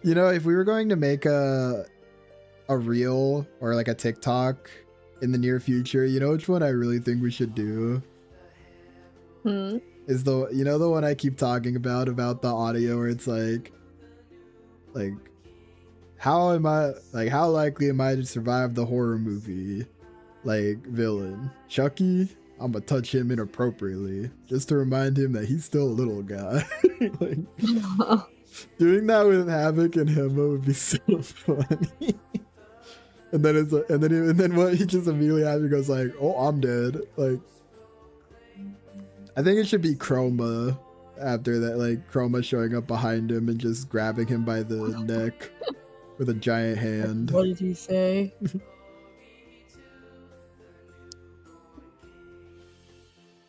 S1: you know, if we were going to make a reel or like a TikTok in the near future, you know which one I really think we should do? Is the, you know, the one I keep talking about the audio where it's like how likely am I to survive the horror movie like villain Chucky? I'm gonna touch him inappropriately just to remind him that he's still a little guy. Like, doing that with Havoc and Hema would be so funny. And then it's and then what he just immediately after goes like, "Oh, I'm dead." Like, I think it should be Chroma after that, like Chroma showing up behind him and just grabbing him by the neck with a giant hand.
S2: What did he say?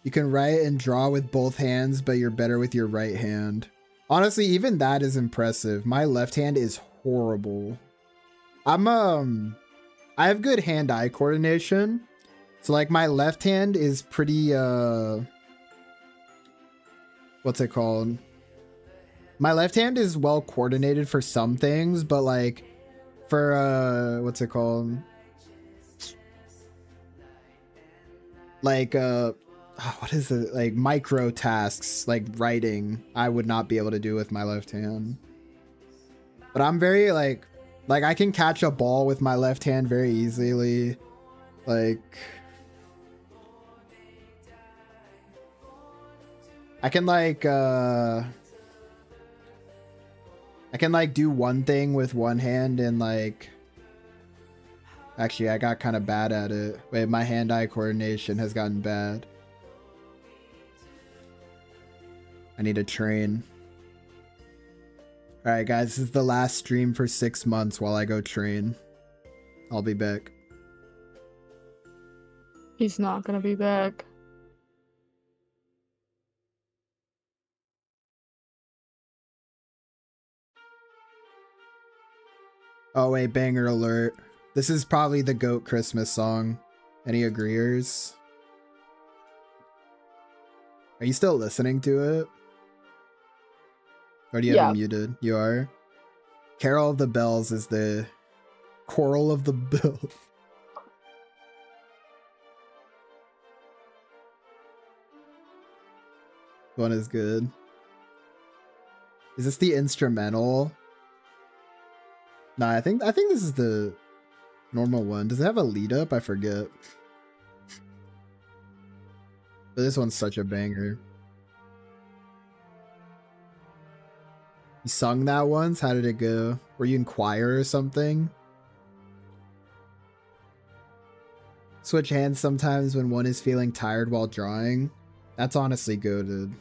S1: You can write and draw with both hands, but you're better with your right hand. Honestly, even that is impressive. My left hand is horrible. I have good hand-eye coordination. So like my left hand is pretty what's it called? My left hand is well coordinated for some things, but like for what's it called? Like what is it? Like micro tasks, like writing, I would not be able to do with my left hand. But I'm very like I can catch a ball with my left hand very easily. Like I can do one thing with one hand and like actually I got kind of bad at it. Wait, my hand-eye coordination has gotten bad. I need to train. Alright guys, this is the last stream for 6 months while I go train. I'll be back.
S2: He's not gonna be back.
S1: Oh wait, banger alert. This is probably the GOAT Christmas song. Any agreeers? Are you still listening to it? Or do you have it muted? You are? Carol of the Bells is the Choral of the Bells. One is good. Is this the instrumental? Nah, I think this is the normal one. Does it have a lead up? I forget. But this one's such a banger. You sung that once? How did it go? Were you in choir or something? Switch hands sometimes when one is feeling tired while drawing. That's honestly goated.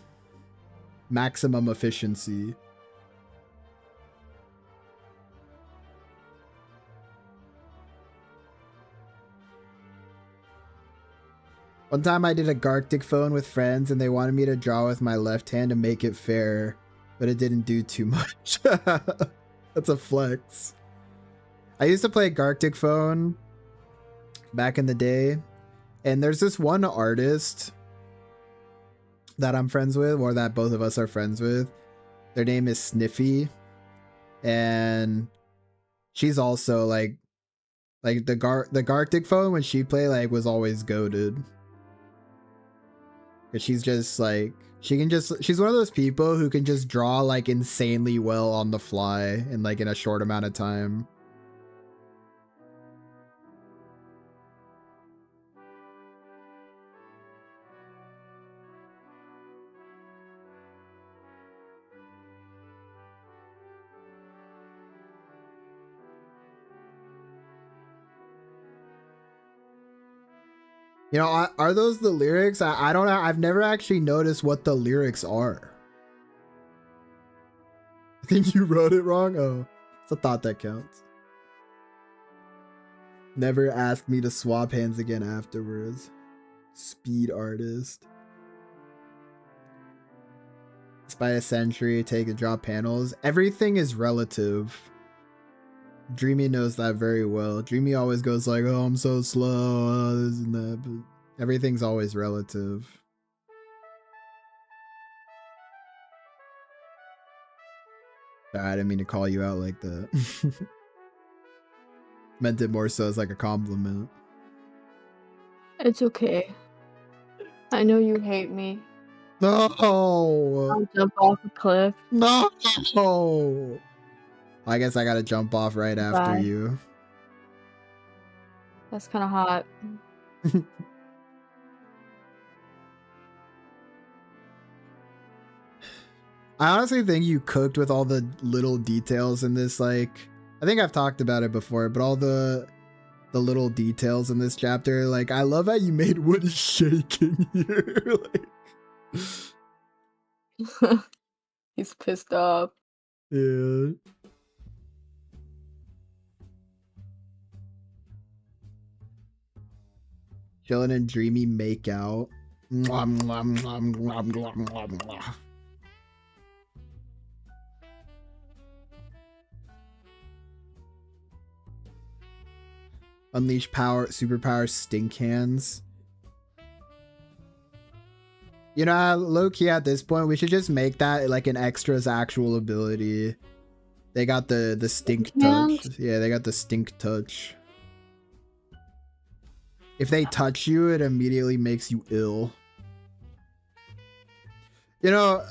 S1: Maximum efficiency. One time I did a Garctic phone with friends and they wanted me to draw with my left hand to make it fair, but it didn't do too much. That's a flex. I used to play Garctic phone back in the day, and there's this one artist that I'm friends with, or that both of us are friends with. Their name is Sniffy, and she's also like the Garctic phone when she played like was always goated. Cause she's just like she's one of those people who can just draw like insanely well on the fly in like in a short amount of time. You know, are those the lyrics? I don't know. I've never actually noticed what the lyrics are. I think you wrote it wrong. Oh, it's a thought that counts. Never ask me to swap hands again afterwards. Speed artist. Spy a century, take and draw panels. Everything is relative. Dreamy knows that very well. Dreamy always goes like, oh, I'm so slow, this and that, but everything's always relative. I didn't mean to call you out like that. Meant it more so as like a compliment.
S2: It's okay. I know you hate me.
S1: No!
S2: I'll jump off a cliff.
S1: No! I guess I gotta jump off right after you.
S2: That's kind of hot.
S1: I honestly think you cooked with all the little details in this. Like, I think I've talked about it before, but all the little details in this chapter. Like, I love how you made Woody shaking here. Like,
S2: he's pissed off.
S1: Yeah. Chilling and dreamy make out. Mwah, mwah, mwah, mwah, mwah, mwah, mwah. Unleash power, superpower, stink hands. You know, low-key at this point, we should just make that like an extra's actual ability. They got the stink touch. Yeah, they got the stink touch. If they touch you, it immediately makes you ill. You know,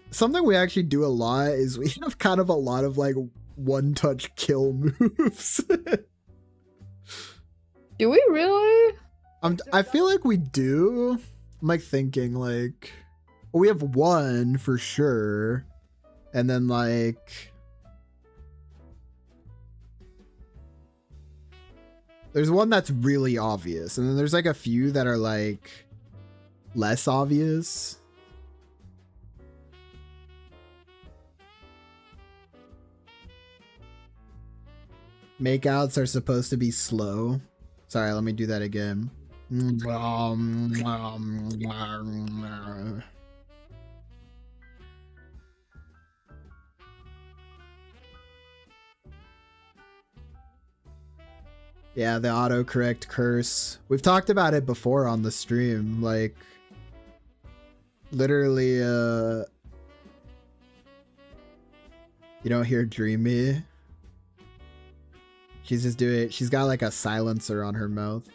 S1: something we actually do a lot is we have kind of a lot of like one-touch kill moves.
S2: Do we really?
S1: I feel like we do. I'm like thinking like we have one for sure, and then like there's one that's really obvious, and then there's like a few that are like less obvious. Makeouts are supposed to be slow. Sorry, let me do that again. Yeah, the autocorrect curse. We've talked about it before on the stream. Like, literally, you don't hear Dreamy. She's just doing. She's got like a silencer on her mouth.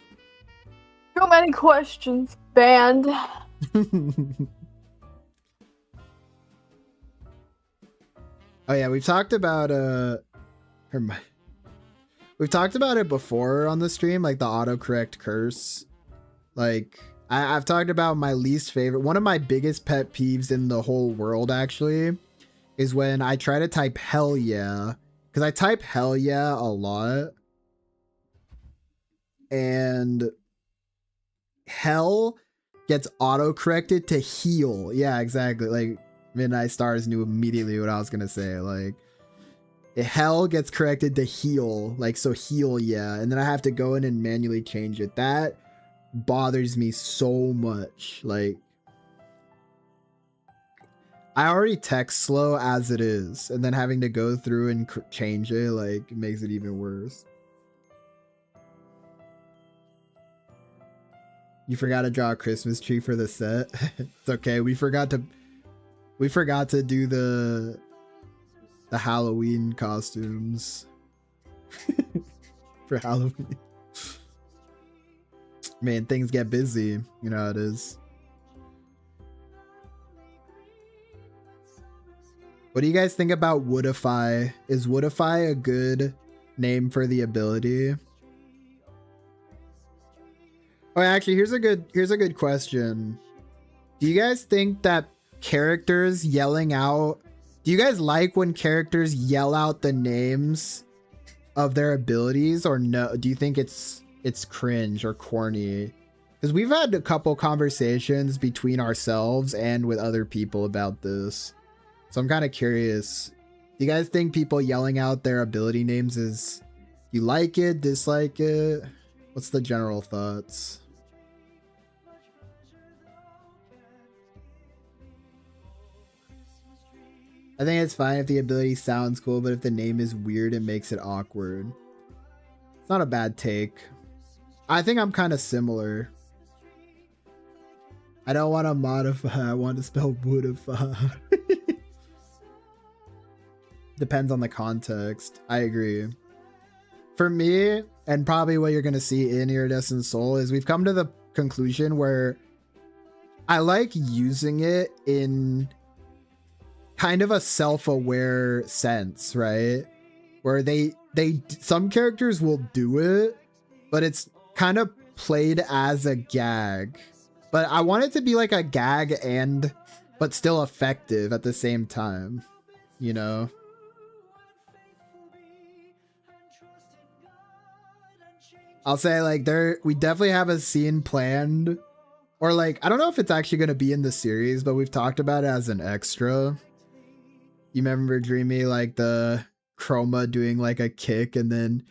S2: Too many questions. Banned.
S1: Oh yeah, we've talked about we've talked about it before on the stream, like the autocorrect curse. Like I've talked about my least favorite, one of my biggest pet peeves in the whole world actually, is when I try to type hell yeah, because I type hell yeah a lot, and hell gets autocorrected to heal. Yeah, exactly. Like Midnight Stars knew immediately what I was gonna say. Like hell gets corrected to heal, like so heal yeah, and then I have to go in and manually change it. That bothers me so much. Like I already text slow as it is, and then having to go through and change it, like, makes it even worse. You forgot to draw a Christmas tree for the set. It's okay. We forgot to do the Halloween costumes for Halloween. Man, things get busy. You know how it is. What do you guys think about Woodify? Is Woodify a good name for the ability? Oh, actually, here's a good question. Do you guys think that characters yelling out, do you guys like when characters yell out the names of their abilities, or no? Do you think it's cringe or corny? Because we've had a couple conversations between ourselves and with other people about this. So I'm kind of curious. Do you guys think people yelling out their ability names is, you like it, dislike it? What's the general thoughts? I think it's fine if the ability sounds cool, but if the name is weird, it makes it awkward. It's not a bad take. I think I'm kind of similar. I don't want to modify, I want to spell woodify. Depends on the context. I agree. For me, and probably what you're going to see in Iridescent Soul, is we've come to the conclusion where I like using it in kind of a self-aware sense, right? Where some characters will do it, but it's kind of played as a gag. But I want it to be like a gag but still effective at the same time, you know? I'll say like we definitely have a scene planned, or like, I don't know if it's actually going to be in the series, but we've talked about it as an extra. You remember Dreamy, like the Chroma doing like a kick, and then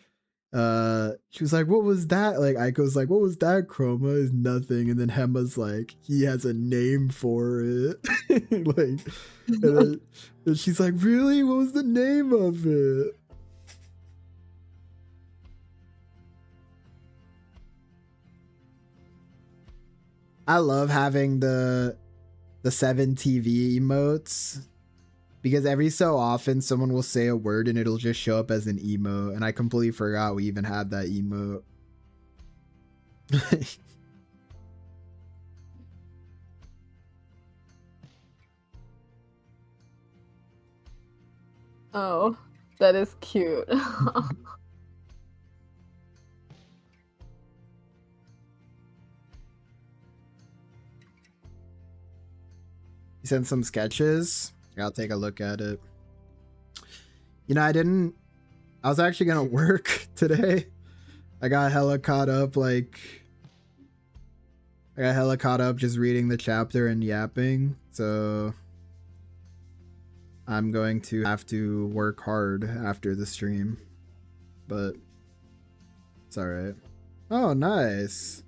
S1: she was like, what was that? Like Aiko's like, what was that? Chroma is nothing. And then Hema's like, he has a name for it. Like, and she's like, really? What was the name of it? I love having the 7 TV emotes, because every so often someone will say a word and it'll just show up as an emote, and I completely forgot we even had that emote.
S2: Oh, that is cute.
S1: You sent some sketches. I'll take a look at it. You know, I was actually gonna work today. I got hella caught up just reading the chapter and yapping, so I'm going to have to work hard after the stream, but it's alright. Oh, nice.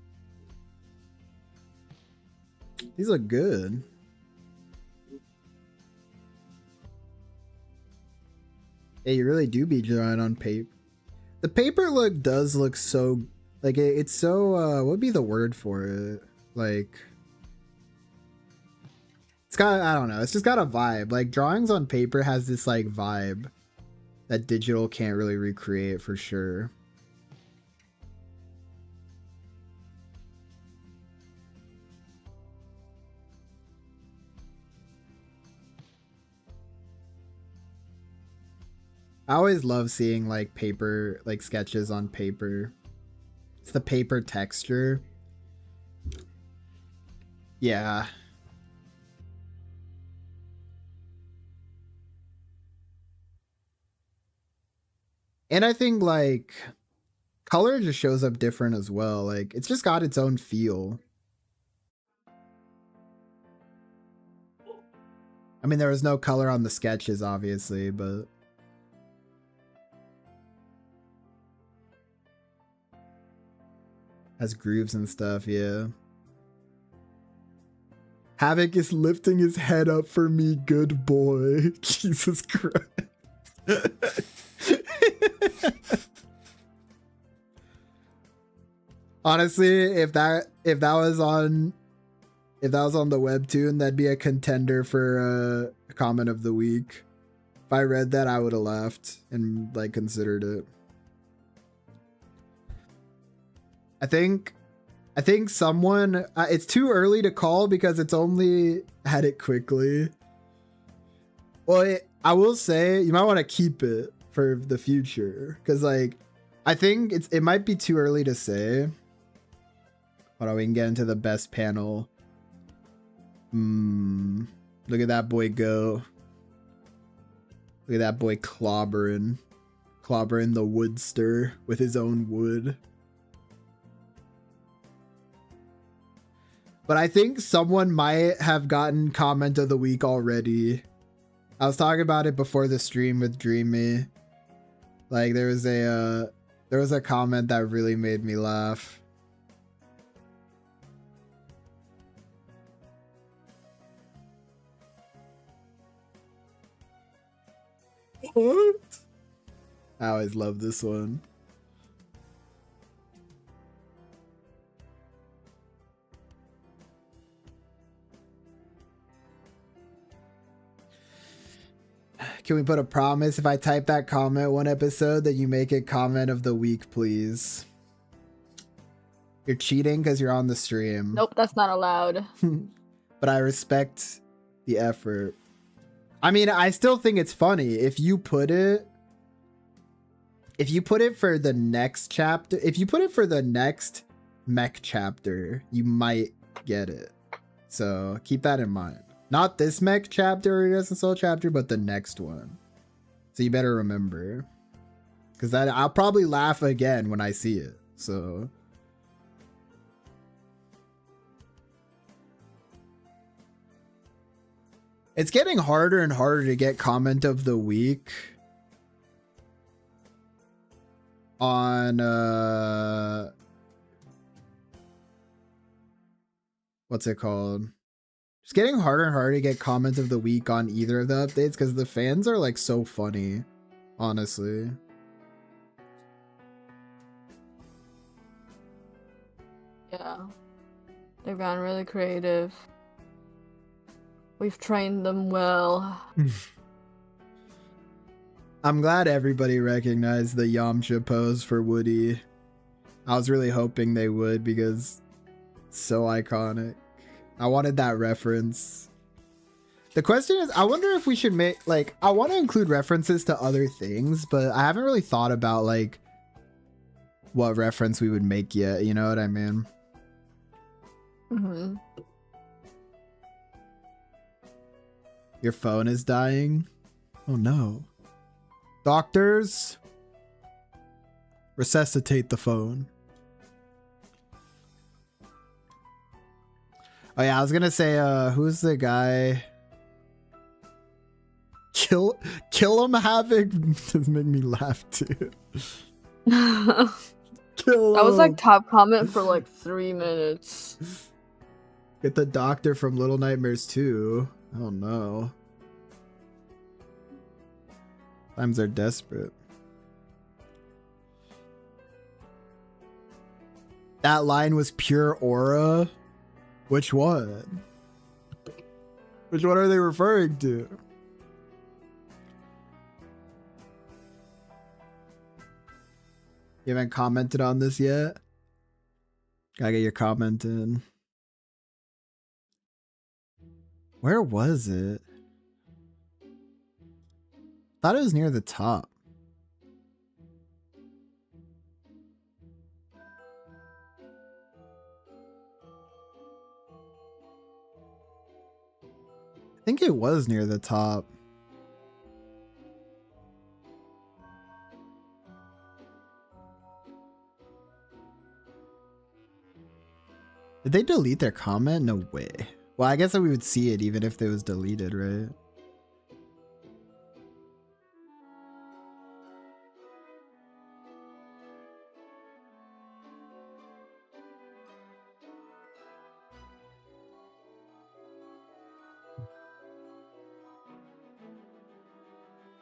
S1: These look good. Hey, you really do be drawing on paper. The paper look does look so like it's so what would be the word for it? Like it's got, I don't know, it's just got a vibe. Like drawings on paper has this like vibe that digital can't really recreate for sure. I always love seeing like paper, like sketches on paper. It's the paper texture. Yeah. And I think like color just shows up different as well. Like it's just got its own feel. I mean, there was no color on the sketches, obviously, but has grooves and stuff, yeah. Havoc is lifting his head up for me, good boy. Jesus Christ. Honestly, if that was on the webtoon, that'd be a contender for a comment of the week. If I read that, I would have laughed and like considered it. I think someone it's too early to call because it's only had it quickly. Well, I will say you might want to keep it for the future because like I think it might be too early to say. Hold on, we can get into the best panel. Look at that boy go. Look at that boy clobbering the woodster with his own wood. But I think someone might have gotten comment of the week already. I was talking about it before the stream with Dreamy. Like there was a comment that really made me laugh. What? I always love this one. Can we put a promise if I type that comment one episode that you make it comment of the week, please? You're cheating because you're on the stream.
S2: Nope, that's not allowed.
S1: But I respect the effort. I mean, I still think it's funny. If you put it for the next chapter, if you put it for the next mech chapter, you might get it. So keep that in mind. Not this mech chapter or Iridescent Soul chapter, but the next one. So you better remember. Because I'll probably laugh again when I see it. So it's getting harder and harder to get comment of the week on what's it called? It's getting harder and harder to get comment of the week on either of the updates because the fans are like so funny, honestly.
S2: Yeah. They've gotten really creative. We've trained them well.
S1: I'm glad everybody recognized the Yamcha pose for Woody. I was really hoping they would because it's so iconic. I wanted that reference. The question is, I wonder if we should make, like, I want to include references to other things, but I haven't really thought about, like, what reference we would make yet. You know what I mean?
S2: Mm-hmm.
S1: Your phone is dying? Oh no. Doctors, resuscitate the phone. Oh yeah, I was gonna say, who's the guy? Kill him, Havoc does make me laugh too. Kill him.
S2: That was like top comment for like 3 minutes.
S1: Get the doctor from Little Nightmares 2. Oh no. Times are desperate. That line was pure aura. Which one? Which one are they referring to? You haven't commented on this yet? Gotta get your comment in. Where was it? Thought it was near the top. I think it was near the top. Did they delete their comment? No way. Well, I guess that we would see it even if it was deleted, right?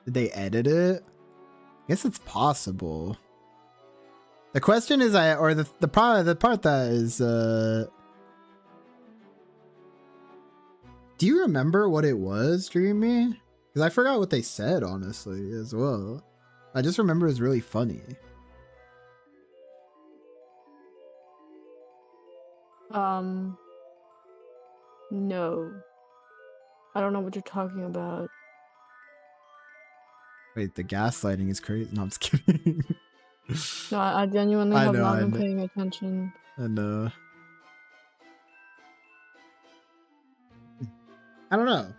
S1: Did they edit it? I guess it's possible. The question is, the part that is, do you remember what it was, Dreamy? Because I forgot what they said, honestly, as well. I just remember it was really funny.
S2: No. I don't know what you're talking about.
S1: Wait, the gaslighting is crazy. No, I'm just kidding.
S2: No, I genuinely have not been paying attention.
S1: I know. I don't know.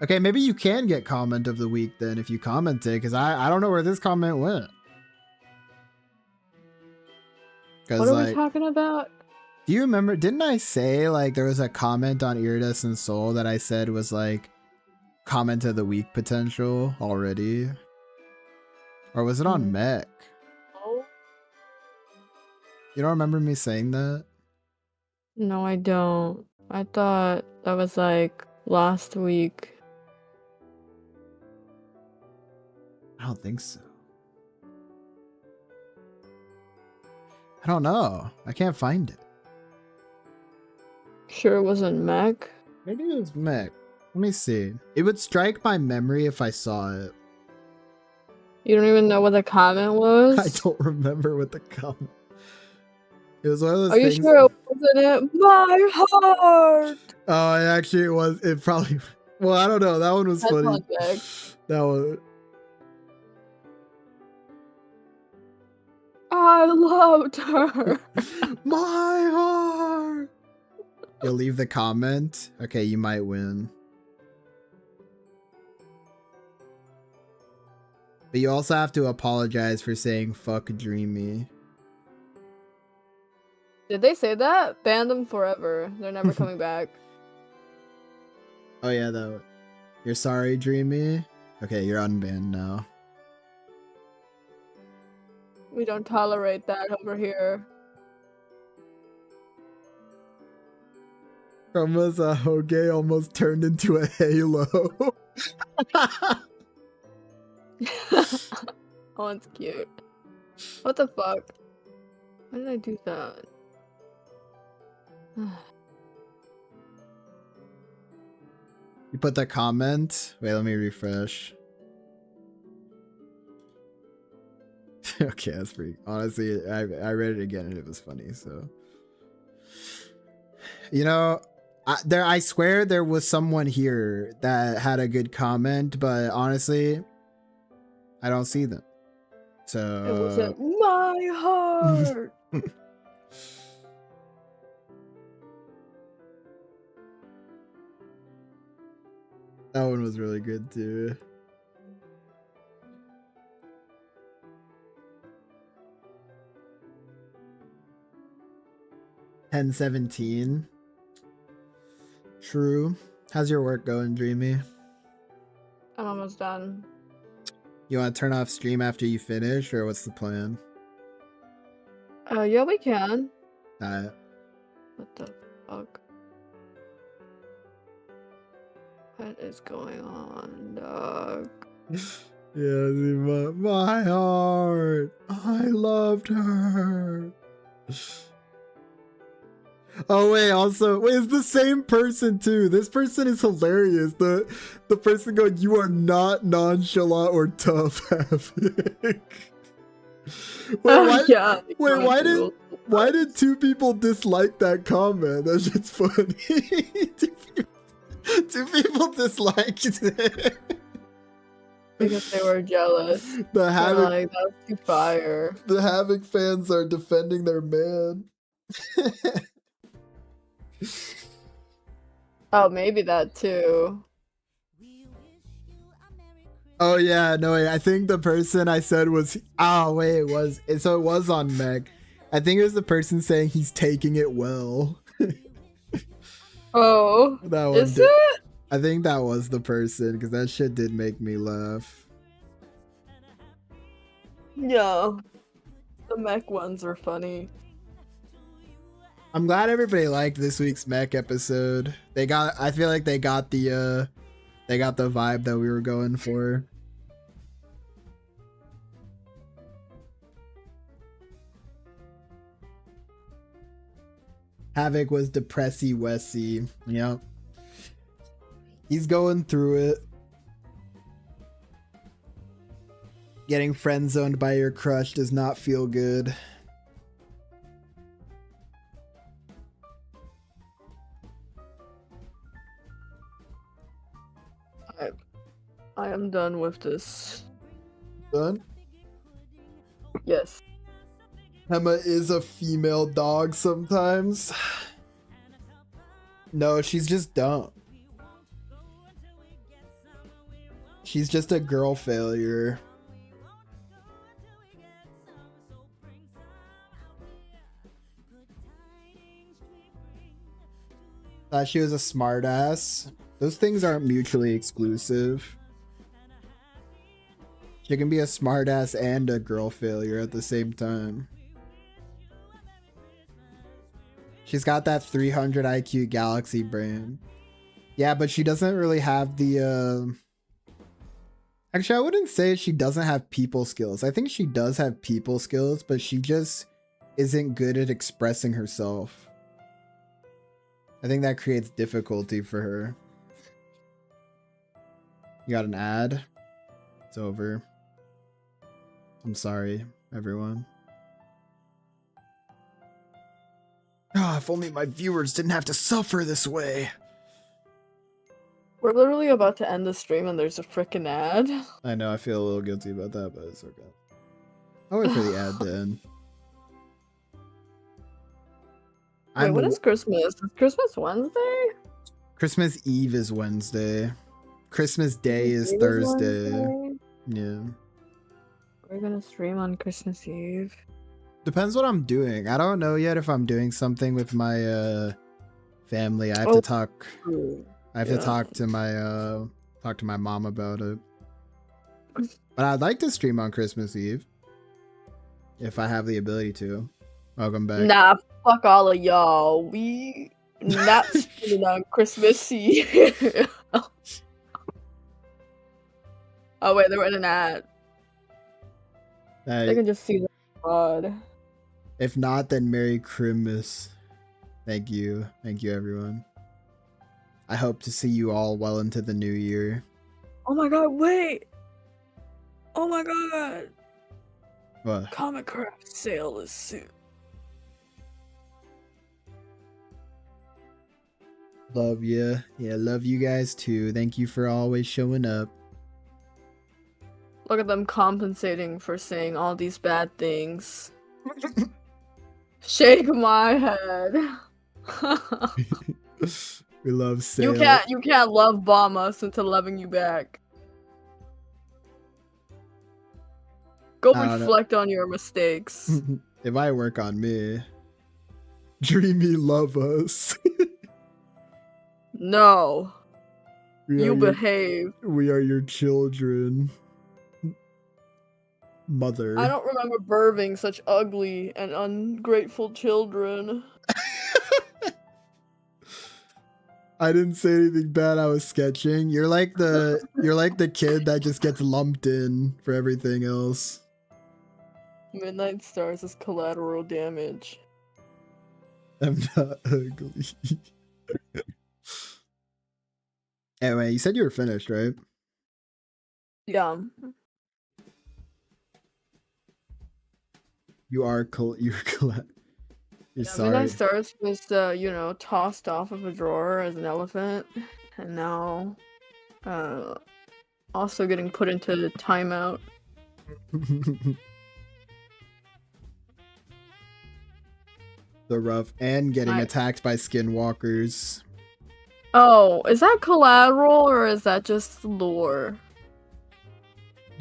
S1: Okay, maybe you can get comment of the week then if you commented, because I don't know where this comment went.
S2: What are we talking about?
S1: Do you remember? Didn't I say like there was a comment on Iridescent Soul that I said was like comment of the week potential already? Or was it on Mech?
S2: Oh.
S1: You don't remember me saying that?
S2: No, I don't. I thought that was like last week.
S1: I don't think so. I don't know. I can't find it.
S2: Sure it wasn't Mech?
S1: Maybe it was Mech. Let me see. It would strike my memory if I saw it.
S2: You don't even know what the comment was?
S1: I don't remember what the comment. It was one of those
S2: Are
S1: things.
S2: You sure it wasn't it? My heart!
S1: Oh, it was. It probably. Well, I don't know. That one was
S2: That's
S1: funny.
S2: not big.
S1: That one.
S2: I loved her.
S1: My heart. You'll leave the comment. Okay, you might win. But you also have to apologize for saying fuck Dreamy.
S2: Did they say that? Ban them forever. They're never coming back.
S1: Oh yeah, though. You're sorry, Dreamy? Okay, you're unbanned now.
S2: We don't tolerate that over here.
S1: Almost a Hoge almost turned into a halo.
S2: Oh, it's cute. What the fuck? Why did I do that?
S1: You put the comment? Wait, let me refresh. Okay, that's pretty. Honestly, I read it again and it was funny. So, you know, I swear there was someone here that had a good comment, but honestly, I don't see them. So
S2: it wasn't my heart.
S1: That one was really good too. $10.17. True. How's your work going, Dreamy?
S2: I'm almost done.
S1: You want to turn off stream after you finish, or what's the plan?
S2: Yeah, we can.
S1: Alright.
S2: What the fuck? What is going on, dog?
S1: Yeah, my heart. I loved her. Oh wait, also wait, it's the same person too. This person is hilarious. The person going, "You are not nonchalant or tough." Wait, why?
S2: Yeah.
S1: Wait, why did two people dislike that comment? That's just funny. two people disliked it.
S2: Because they were jealous.
S1: The
S2: They're
S1: Havoc,
S2: like, that's too fire.
S1: the Havoc fans are defending their man.
S2: Oh, maybe that too.
S1: Oh yeah, no wait, I think the person I said was it was on Meg. I think it was the person saying he's taking it well.
S2: Oh,
S1: That one
S2: is
S1: did.
S2: it?
S1: I think that was the person because that shit did make me laugh.
S2: Yeah. The mech ones are funny.
S1: I'm glad everybody liked this week's mech episode. I feel like they got the vibe that we were going for. Havoc was depressy Wessy. Yep. He's going through it. Getting friend zoned by your crush does not feel good.
S2: I am done with this.
S1: Done?
S2: Yes.
S1: Emma is a female dog sometimes. No, she's just dumb. She's just a girl failure. Thought she was a smartass. Those things aren't mutually exclusive. She can be a smartass and a girl failure at the same time. She's got that 300 IQ galaxy brain. Yeah, but she doesn't really have the Actually, I wouldn't say she doesn't have people skills. I think she does have people skills, but she just isn't good at expressing herself. I think that creates difficulty for her. You got an ad? It's over. I'm sorry, everyone. Ah, if only my viewers didn't have to suffer this way.
S2: We're literally about to end the stream and there's a freaking ad.
S1: I know, I feel a little guilty about that, but it's okay. I'll wait for the ad to end.
S2: Wait, what is Christmas? Is Christmas Wednesday?
S1: Christmas Eve is Wednesday. Christmas Day is Thursday. Yeah.
S2: We're gonna stream on Christmas Eve.
S1: Depends what I'm doing. I don't know yet if I'm doing something with my family. I have to talk. I have to talk to my mom about it. But I'd like to stream on Christmas Eve if I have the ability to. Welcome back.
S2: Nah, fuck all of y'all. We not streaming on Christmas Eve. Oh wait, they're in an ad. They can just see the fraud.
S1: If not, then Merry Christmas. Thank you. Thank you, everyone. I hope to see you all well into the new year.
S2: Oh my god, wait! Oh my god!
S1: What?
S2: Comic Craft sale is soon.
S1: Love you. Yeah, love you guys too. Thank you for always showing up.
S2: Look at them compensating for saying all these bad things. Shake my head.
S1: We love sale.
S2: You can't love bomb us into loving you back. Go reflect on your mistakes.
S1: It might work on me. Dreamy love us.
S2: No. You behave.
S1: We are your children. Mother.
S2: I don't remember birthing such ugly and ungrateful children.
S1: I didn't say anything bad. I was sketching. You're like the kid that just gets lumped in for everything else.
S2: Midnight Stars is collateral damage.
S1: I'm not ugly. Anyway, you said you were finished, right?
S2: Yeah.
S1: You're you're
S2: Yeah,
S1: sorry.
S2: Midnight Stars was, you know, tossed off of a drawer as an elephant, and now, also getting put into timeout.
S1: The rough and getting attacked by skinwalkers.
S2: Oh, is that collateral or is that just lore?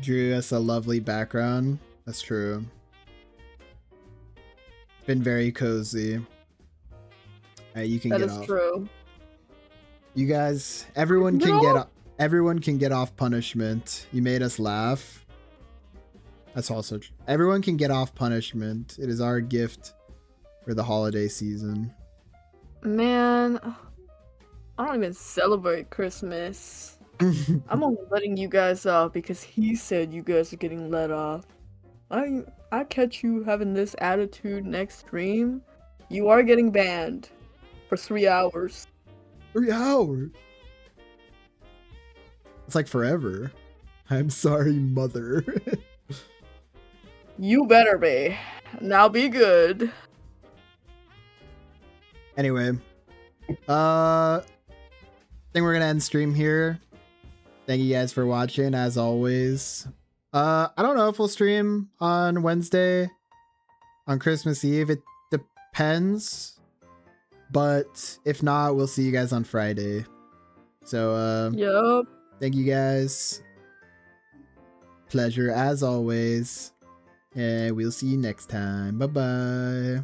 S1: Drew us a lovely background. That's true. Been very cozy. You can
S2: That
S1: get
S2: is
S1: off.
S2: true.
S1: You guys, everyone can get off punishment. You made us laugh. That's also true. Everyone can get off punishment. It is our gift for the holiday season.
S2: Man, I don't even celebrate Christmas. I'm only letting you guys off because he said you guys are getting let off. I catch you having this attitude next stream, you are getting banned for 3 hours.
S1: 3 hours? It's like forever. I'm sorry, mother.
S2: You better be. Now be good.
S1: Anyway, I think we're gonna end stream here. Thank you guys for watching, as always. I don't know if we'll stream on Wednesday, on Christmas Eve. It depends. But if not, we'll see you guys on Friday. So,
S2: Yup.
S1: thank you guys. Pleasure as always. And we'll see you next time. Bye-bye.